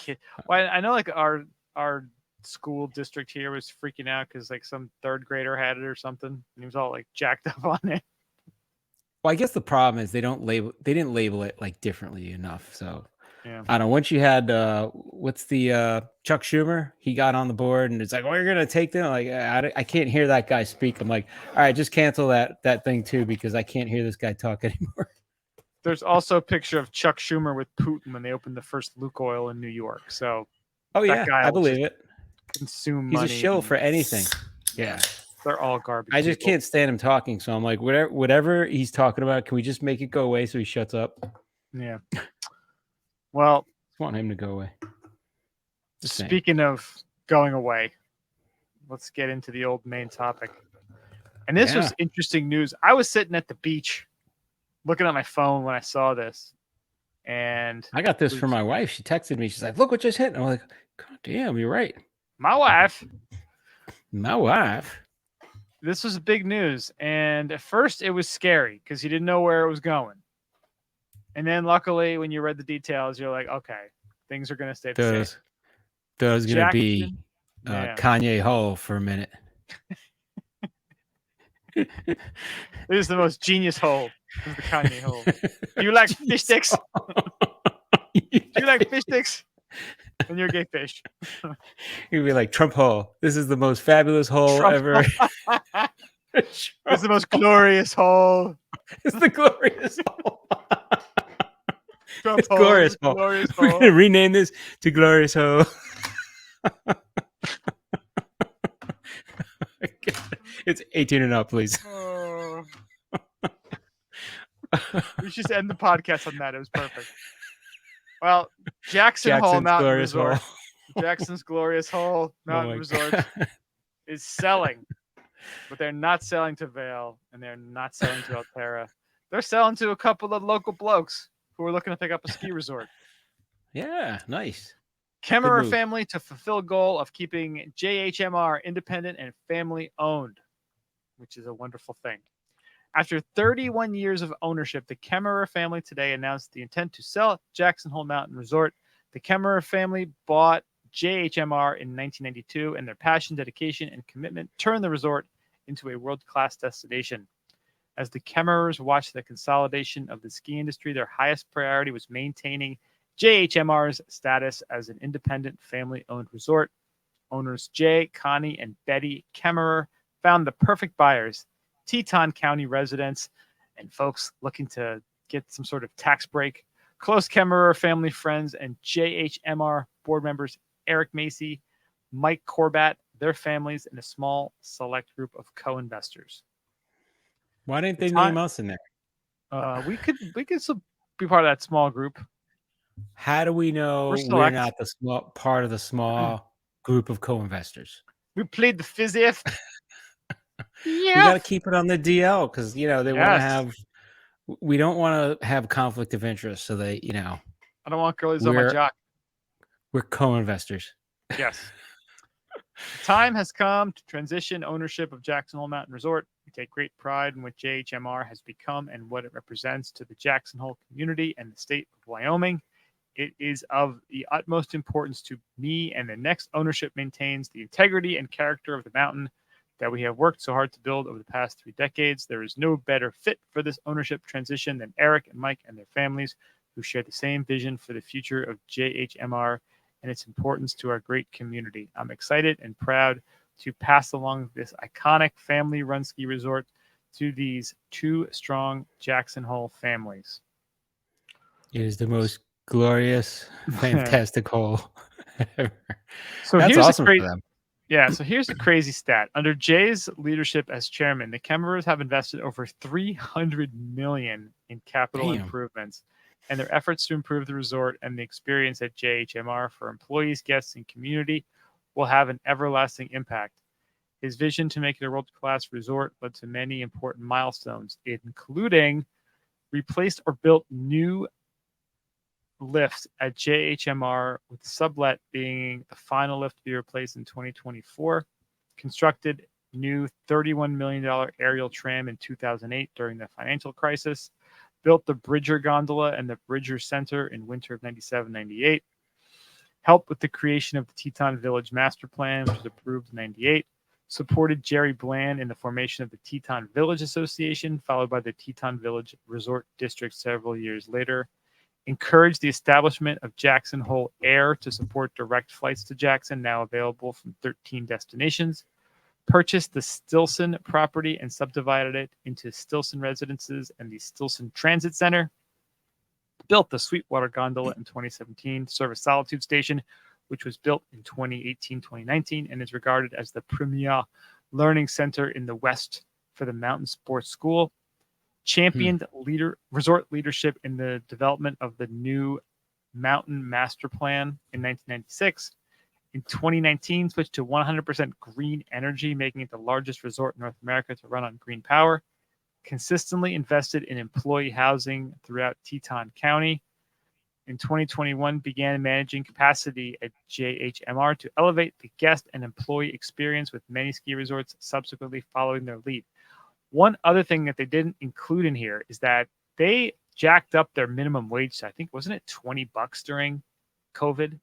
I know like our school district here was freaking out because like some third grader had it or something, and he was all like jacked up on it. Well, I guess the problem is they didn't label it like differently enough. So Yeah. I don't know. Once you had what's the Chuck Schumer? He got on the board and it's like, oh, you're gonna take them. Like I can't hear that guy speak. I'm like, all right, just cancel that thing too because I can't hear this guy talk anymore. There's also a picture of Chuck Schumer with Putin when they opened the first Lukoil in New York. So oh yeah, I believe it. Consume He's money. a shill for anything. Yeah. They're all garbage. I just can't stand him talking. So I'm like, whatever he's talking about, can we just make it go away so he shuts up? Yeah. Well, I just want him to go away. Speaking of going away, let's get into the old main topic. And this was interesting news. I was sitting at the beach looking at my phone when I saw this. And I got this from my wife. She texted me. She's like, look what just hit. And I'm like, God damn, you're right. My wife. This was big news. And at first it was scary because you didn't know where it was going. And then luckily, when you read the details, you're like, okay, things are going to stay the same. There's going to be Kanye Hole for a minute. This is the most genius hole. This is the Kanye hole. Do you like fish sticks? Do you like fish sticks? And you're a gay fish. You'd be like, Trump hole. This is the most fabulous hole ever. It's the most glorious hole. It's the glorious hole. Trump it's glorious hole. We're going to rename this to Glorious Hole. It's 18 and up, please. We should end the podcast on that. It was perfect. Well, Jackson's Hole Mountain Resort. Jackson's Glorious Hole Mountain Resort is selling. But they're not selling to Vail and they're not selling to Altera. They're selling to a couple of local blokes who are looking to pick up a ski resort. Yeah, nice. Kemmerer family to fulfill goal of keeping JHMR independent and family owned, which is a wonderful thing. After 31 years of ownership, the Kemmerer family today announced the intent to sell Jackson Hole Mountain Resort. The Kemmerer family bought JHMR in 1992, and their passion, dedication, and commitment turned the resort into a world-class destination. As the Kemmerers watched the consolidation of the ski industry, their highest priority was maintaining JHMR's status as an independent family-owned resort. Owners Jay, Connie, and Betty Kemmerer found the perfect buyers, Teton County residents, and folks looking to get some sort of tax break. Close Kemmerer family friends and JHMR board members Eric Macy, Mike Corbat, their families, and a small select group of co-investors. Why didn't they name us in there? We could still be part of that small group. How do we know we're not the small part of the small group of co-investors? We played the fizz-if. We got to keep it on the DL because they want to have. We don't want to have conflict of interest, so they, I don't want girlies on my jock. We're co-investors. Yes. The time has come to transition ownership of Jackson Hole Mountain Resort. We take great pride in what JHMR has become and what it represents to the Jackson Hole community and the state of Wyoming. It is of the utmost importance to me, and the next ownership maintains the integrity and character of the mountain that we have worked so hard to build over the past 3 decades. There is no better fit for this ownership transition than Eric and Mike and their families, who share the same vision for the future of JHMR and its importance to our great community. I'm excited and proud to pass along this iconic family-run ski resort to these 2 strong Jackson Hole families. It is the most glorious, fantastical. So That's here's a awesome great, for them. yeah. So here's a crazy stat. Under Jay's leadership as chairman, the Kemmerers have invested over $300 million in capital Damn. improvements, and their efforts to improve the resort and the experience at JHMR for employees, guests, and community will have an everlasting impact. His vision to make it a world-class resort led to many important milestones, including replaced or built new lifts at JHMR, with sublet being the final lift to be replaced in 2024. Constructed new $31 million aerial tram in 2008 during the financial crisis. Built the Bridger Gondola and the Bridger Center in winter of 97-98. Helped with the creation of the Teton Village Master Plan, which was approved in 98. Supported Jerry Bland in the formation of the Teton Village Association, followed by the Teton Village Resort District several years later. Encouraged the establishment of Jackson Hole Air to support direct flights to Jackson, now available from 13 destinations. Purchased the Stilson property and subdivided it into Stilson Residences and the Stilson Transit Center. Built the Sweetwater Gondola in 2017 to serve a Solitude Station, which was built in 2018-2019 and is regarded as the premier learning center in the West for the Mountain Sports School. Championed resort leadership in the development of the new Mountain Master Plan in 1996. In 2019, switched to 100% green energy, making it the largest resort in North America to run on green power. Consistently invested in employee housing throughout Teton County. In 2021, began managing capacity at JHMR to elevate the guest and employee experience, with many ski resorts subsequently following their lead. One other thing that they didn't include in here is that they jacked up their minimum wage. I think, wasn't it $20 during COVID?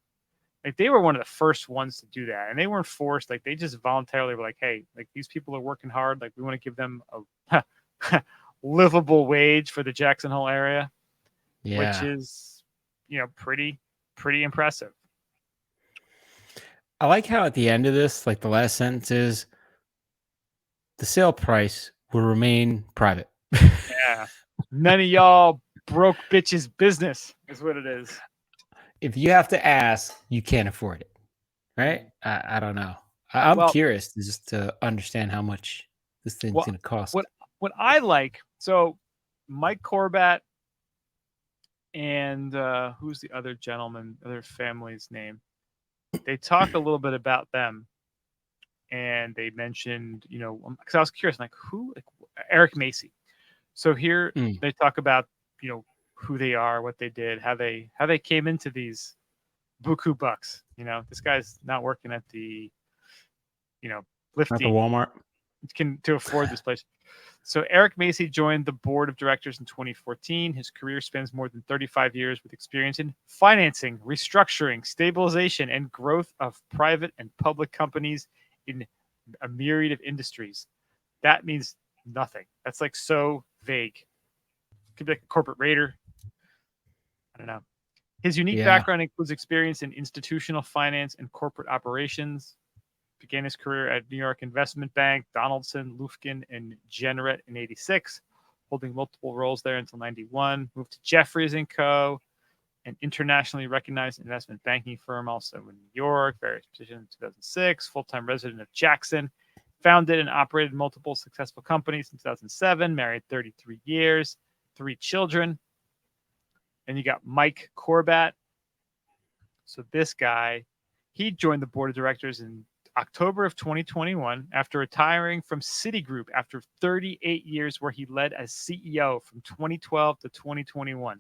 Like, they were one of the first ones to do that, and they weren't forced. Like, they just voluntarily were like, hey, like, these people are working hard. Like, we want to give them a livable wage for the Jackson Hole area, which is, pretty impressive. I like how at the end of this, like the last sentence is, the sale price will remain private. Yeah. None of y'all broke bitches business is what it is. If you have to ask, you can't afford it, right? I don't know. I'm curious just to understand how much this thing's going to cost. What I like, so Mike Corbat and who's the other gentleman, other family's name? They talk a little bit about them, and they mentioned, because I was curious, like, who? Like, Eric Macy. So here they talk about, who they are, what they did, how they came into these buku bucks. This guy's not working at the, lifting. At the Walmart. To afford this place. So Eric Macy joined the board of directors in 2014. His career spans more than 35 years with experience in financing, restructuring, stabilization, and growth of private and public companies in a myriad of industries. That means nothing. That's like so vague. Could be like a corporate raider. I don't know. His unique background includes experience in institutional finance and corporate operations. Began his career at New York Investment Bank, Donaldson, Lufkin, and Generet in 86, holding multiple roles there until 91. Moved to Jefferies & Co., an internationally recognized investment banking firm, also in New York, various positions in 2006, full-time resident of Jackson. Founded and operated multiple successful companies in 2007, married 33 years, 3 children. And you got Mike Corbat. So this guy, he joined the board of directors in October of 2021 after retiring from Citigroup after 38 years, where he led as CEO from 2012 to 2021.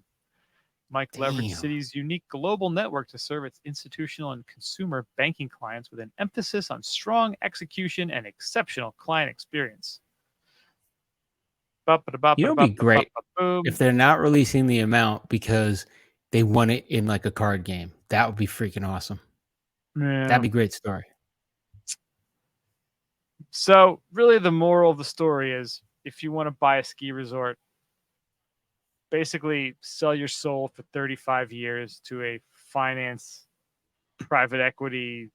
Mike leveraged Citi's unique global network to serve its institutional and consumer banking clients with an emphasis on strong execution and exceptional client experience. It'd be great if they're not releasing the amount because they won it in like a card game. That would be freaking awesome. Yeah. That'd be a great story. So really the moral of the story is, if you want to buy a ski resort, basically sell your soul for 35 years to a finance, private equity,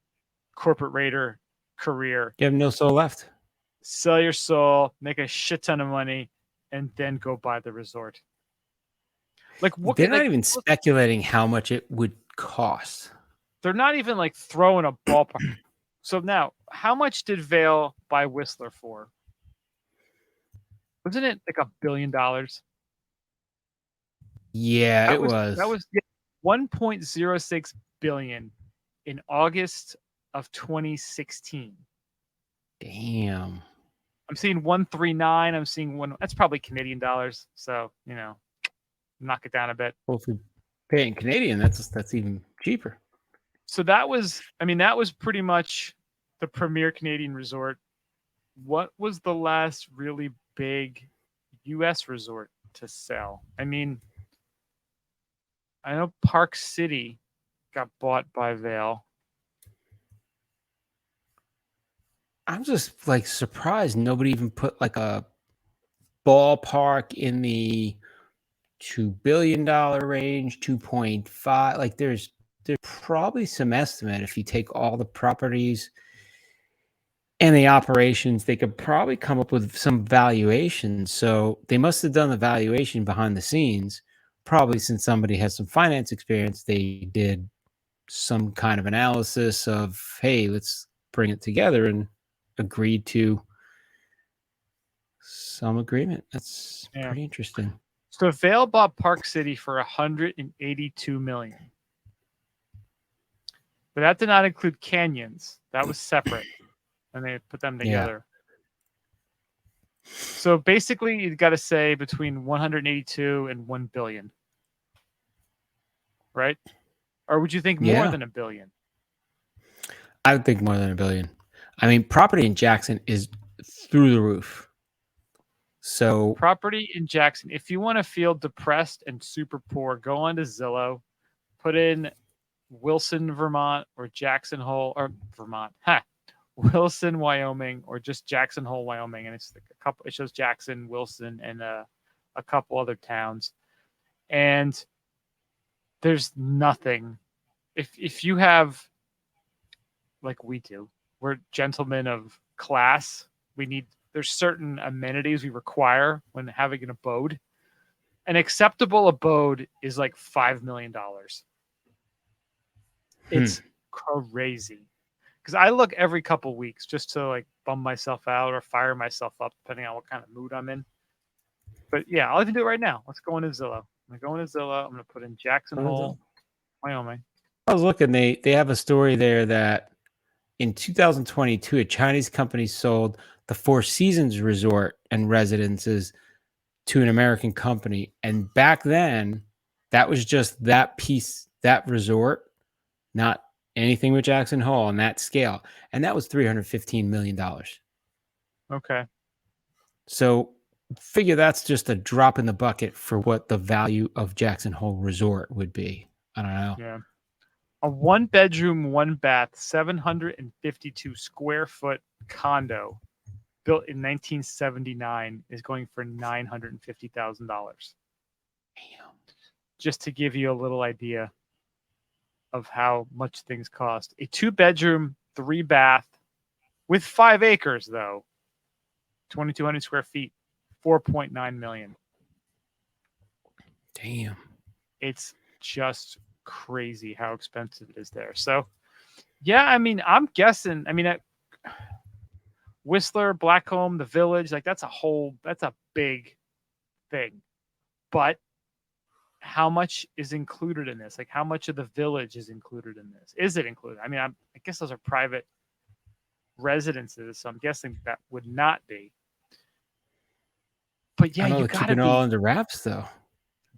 corporate raider career. You have no soul left. Sell your soul, make a shit ton of money, and then go buy the resort. Like what? They're not Like even speculating how much it would cost. they're not even like throwing a ballpark. So now, how much did Vail buy Whistler for? Wasn't it like $1 billion? Yeah, That it was was. 1.06 billion in August of 2016. Damn. I'm seeing 139. I'm seeing one. That's probably Canadian dollars. So knock it down a bit. Well, if we pay in Canadian, that's even cheaper. So that was pretty much the premier Canadian resort. What was the last really big U.S. resort to sell? I mean, I know Park City got bought by Vail. I'm just like surprised nobody even put like a ballpark in the $2 billion range, 2.5. Like there's probably some estimate if you take all the properties and the operations, they could probably come up with some valuation. So they must have done the valuation behind the scenes. Probably since somebody has some finance experience, they did some kind of analysis of, hey, let's bring it together and agreed to some agreement. That's pretty interesting. So Vail bought Park City for 182 million. But that did not include Canyons. That was separate. And they put them together. Yeah. So basically you've got to say between 182 and 1 billion. Right? Or would you think more than $1 billion? I would think more than $1 billion. I mean, property in Jackson is through the roof. So property in Jackson, if you want to feel depressed and super poor, go on to Zillow, put in Wilson, Vermont, or Jackson Hole, or Vermont, Wilson, Wyoming, or just Jackson Hole, Wyoming, and it's like a couple. It shows Jackson, Wilson, and a couple other towns, and there's nothing. If you have, like we do, we're gentlemen of class. There's certain amenities we require when having an abode. An acceptable abode is like $5 million. It's crazy. Because I look every couple weeks just to like bum myself out or fire myself up, depending on what kind of mood I'm in. But yeah, I'll even do it right now. Let's go into Zillow. I'm going to Zillow. I'm going to put in Jackson Hole, Wyoming. I was looking. They have a story there that in 2022, a Chinese company sold the Four Seasons Resort and residences to an American company. And back then, that was just that piece, that resort, not anything with Jackson Hole on that scale. And that was $315 million. Okay. So figure that's just a drop in the bucket for what the value of Jackson Hole Resort would be. I don't know. Yeah. A 1-bedroom, 1-bath, 752 square foot condo built in 1979 is going for $950,000. Damn. Just to give you a little idea of how much things cost. A 2-bedroom, 3-bath with 5 acres, though, 2,200 square feet, $4.9 million. Damn. It's just crazy how expensive it is there. So, yeah, I mean, I'm guessing. I mean, Whistler, Blackcomb, the Village, like that's a big thing. But how much is included in this? Like, how much of the Village is included in this? Is it included? I mean, I guess those are private residences, so I'm guessing that would not be. But yeah, you got to be all under wraps, though.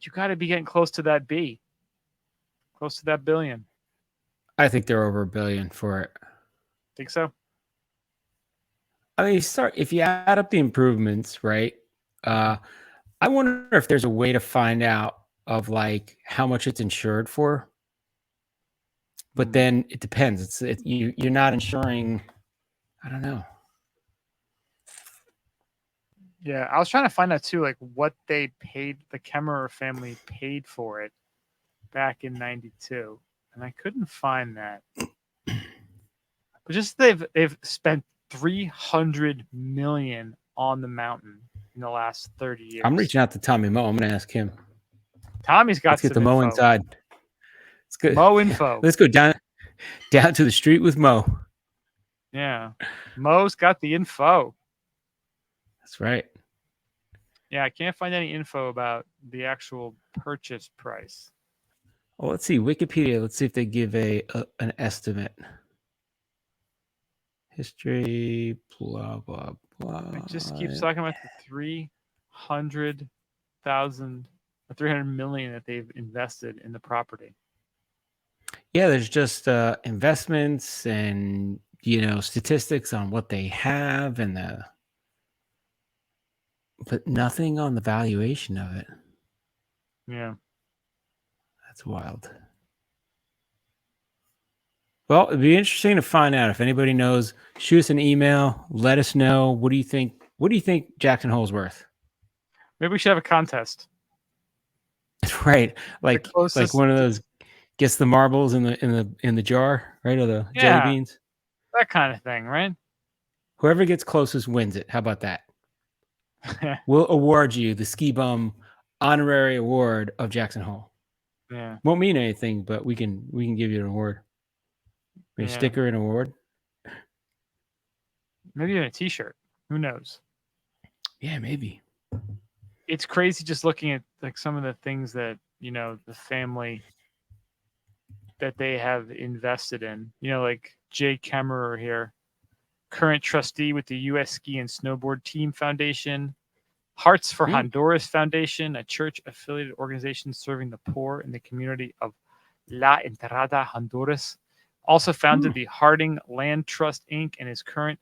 You got to be getting close to that B, close to that billion. I think they're over $1 billion for it. Think so? I mean, if you add up the improvements, right? I wonder if there's a way to find out of like how much it's insured for. But then it depends. You're not insuring. I don't know. Yeah, I was trying to find out too, like what they paid, the Kemmerer family paid for it back in '92, and I couldn't find that. But just they've spent $300 million on the mountain in the last 30 years. I'm reaching out to Tommy Moe. I'm going to ask him. Tommy's got Let's get the some Mo info. inside. Let's go. Mo info. Let's go down to the street with Mo. Yeah. Mo's got the info. That's right. Yeah, I can't find any info about the actual purchase price. Well, let's see Wikipedia. Let's see if they give an estimate. History, blah blah blah. It just keeps talking about the 300,000 or 300 million that they've invested in the property. Yeah, there's just investments and statistics on what they have but nothing on the valuation of it. Yeah. That's wild. Well, it'd be interesting to find out if anybody knows. Shoot us an email. Let us know. What do you think? What do you think Jackson Hole's worth? Maybe we should have a contest. Right, like closest- one of those gets the marbles in the jar, right, or the jelly beans. That kind of thing, right? Whoever gets closest wins it. How about that? We'll award you the Ski Bum honorary award of Jackson Hole. Yeah. Won't mean anything, but we can give you an award. Maybe a sticker and award. Maybe even a T-shirt. Who knows? Yeah, maybe. It's crazy just looking at like some of the things that the family that they have invested in. Like Jay Kemmerer here, current trustee with the U.S. Ski and Snowboard Team Foundation, Hearts for Honduras Foundation, a church-affiliated organization serving the poor in the community of La Entrada, Honduras. Also founded the Harding Land Trust, Inc. and is current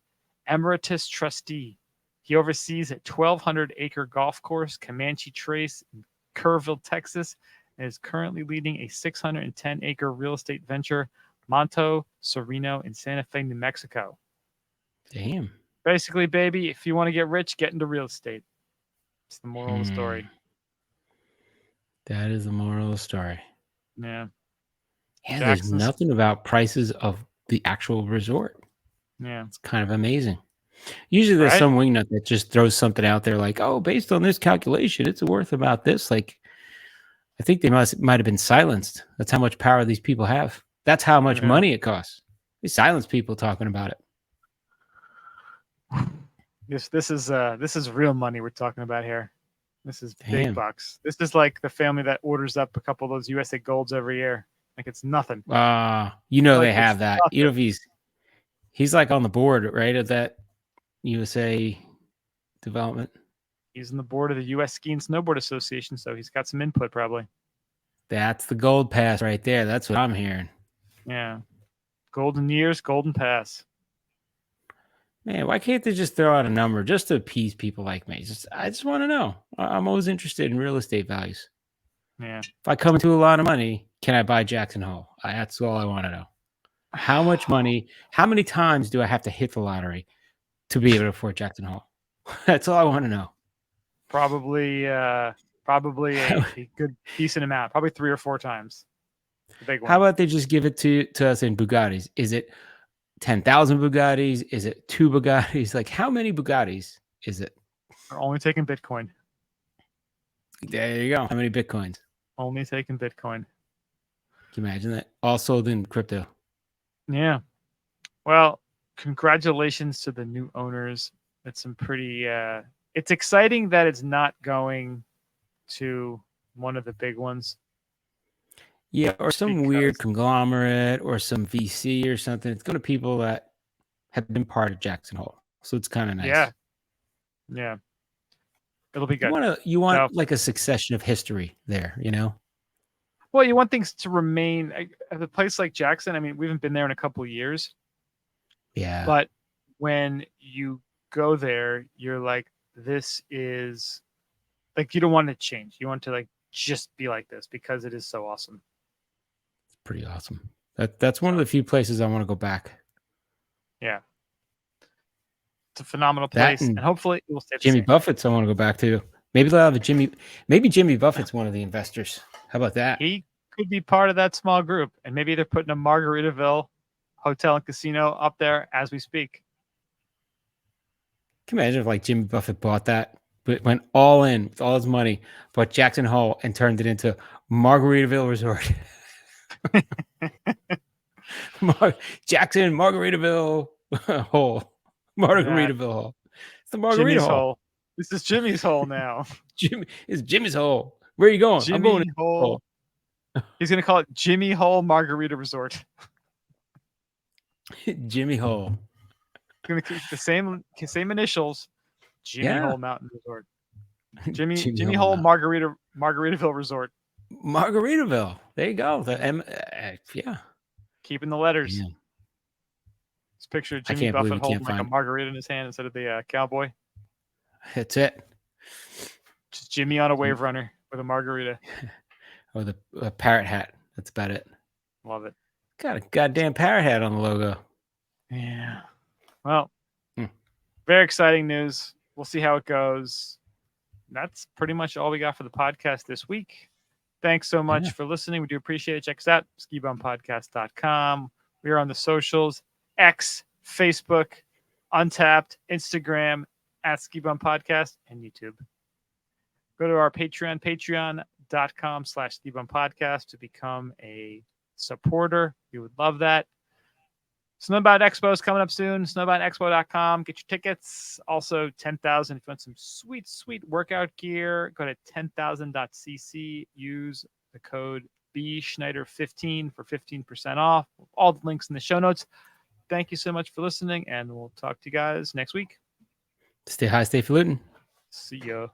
emeritus trustee. He oversees a 1,200-acre golf course, Comanche Trace, in Kerrville, Texas, and is currently leading a 610-acre real estate venture, Monto Sereno, in Santa Fe, New Mexico. Damn. Basically, baby, if you want to get rich, get into real estate. It's the moral of the story. That is the moral of the story. Yeah. Yeah, there's nothing about prices of the actual resort. Yeah. It's kind of amazing. Usually there's some wingnut that just throws something out there like, oh, based on this calculation, it's worth about this. Like, I think they might have been silenced. That's how much power these people have. That's how much money it costs. They silence people talking about it. This is real money we're talking about here. This is big bucks. This is like the family that orders up a couple of those USA Golds every year. Like it's nothing. They have that. If he's like on the board, right, of that USA development. He's on the board of the U.S. Ski and Snowboard Association, so he's got some input probably. That's the gold pass right there. That's what I'm hearing. Yeah. Golden years, golden pass. Man, why can't they just throw out a number just to appease people like me? I just want to know. I'm always interested in real estate values. Yeah. If I come into a lot of money, can I buy Jackson Hole? That's all I want to know. How much money? How many times do I have to hit the lottery to be able to afford Jackson Hole? That's all I want to know. Probably a good decent amount. Probably 3 or 4 times. The big one. How about they just give it to us in Bugattis? Is it 10,000 Bugattis? Is it 2 Bugattis? Like, how many Bugattis is it? We're only taking Bitcoin. There you go. How many Bitcoins? Only taking Bitcoin. Can you imagine that? All sold in crypto. Yeah. Well, congratulations to the new owners. It's some pretty it's exciting that it's not going to one of the big ones. Yeah, or some weird conglomerate or some VC or something. It's going to people that have been part of Jackson Hole. So it's kind of nice. Yeah. Yeah. It'll be good. You want like a succession of history there, Well, you want things to remain at a place like Jackson. I mean, we haven't been there in a couple of years. Yeah. But when you go there, you're like, this is like, you don't want to change. You want to like just be like this because it is so awesome. It's pretty awesome. That's one of the few places I want to go back. Yeah. It's a phenomenal place. And hopefully it will stay the Jimmy same. Buffett's I want to go back to. Maybe they'll have maybe Jimmy Buffett's one of the investors. How about that? He could be part of that small group. And maybe they're putting a Margaritaville hotel and casino up there as we speak. Can you imagine if like Jimmy Buffett bought that went all in with all his money, bought Jackson Hole and turned it into Margaritaville Resort. Jackson Margaritaville Hole. Margaritaville Hole. It's the Margarita Jimmy's Hole. hole. This is Jimmy's hole now. It's Jimmy's Hole. Where are you going? Jimmy I'm going to Hole. He's gonna call it Jimmy Hole Margarita Resort. Jimmy Hole. Gonna keep the same initials. Jimmy Hole Mountain Resort. Jimmy Hole Margaritaville Resort. Margaritaville. There you go. Yeah. Keeping the letters. Yeah. This picture of Jimmy Buffett holding like a margarita in his hand instead of the cowboy. That's it. Just Jimmy on a wave runner with a margarita. Or the parrot hat. That's about it. Love it. Got a goddamn parrot hat on the logo. Yeah. Well, very exciting news. We'll see how it goes. That's pretty much all we got for the podcast this week. Thanks so much for listening. We do appreciate it. Check us out, skibumpodcast.com. We are on the socials, X, Facebook, Untapped, Instagram, at Ski Bum Podcast, and YouTube. Go to our Patreon, patreon.com/Ski Bum Podcast to become a supporter. We would love that. Snowbound Expo is coming up soon. Snowboundexpo.com. Get your tickets. Also, 10,000. If you want some sweet, sweet workout gear, go to 10,000.cc. Use the code BSchneider15 for 15% off. All the links in the show notes. Thank you so much for listening, and we'll talk to you guys next week. Stay high, stay falutin'. See ya.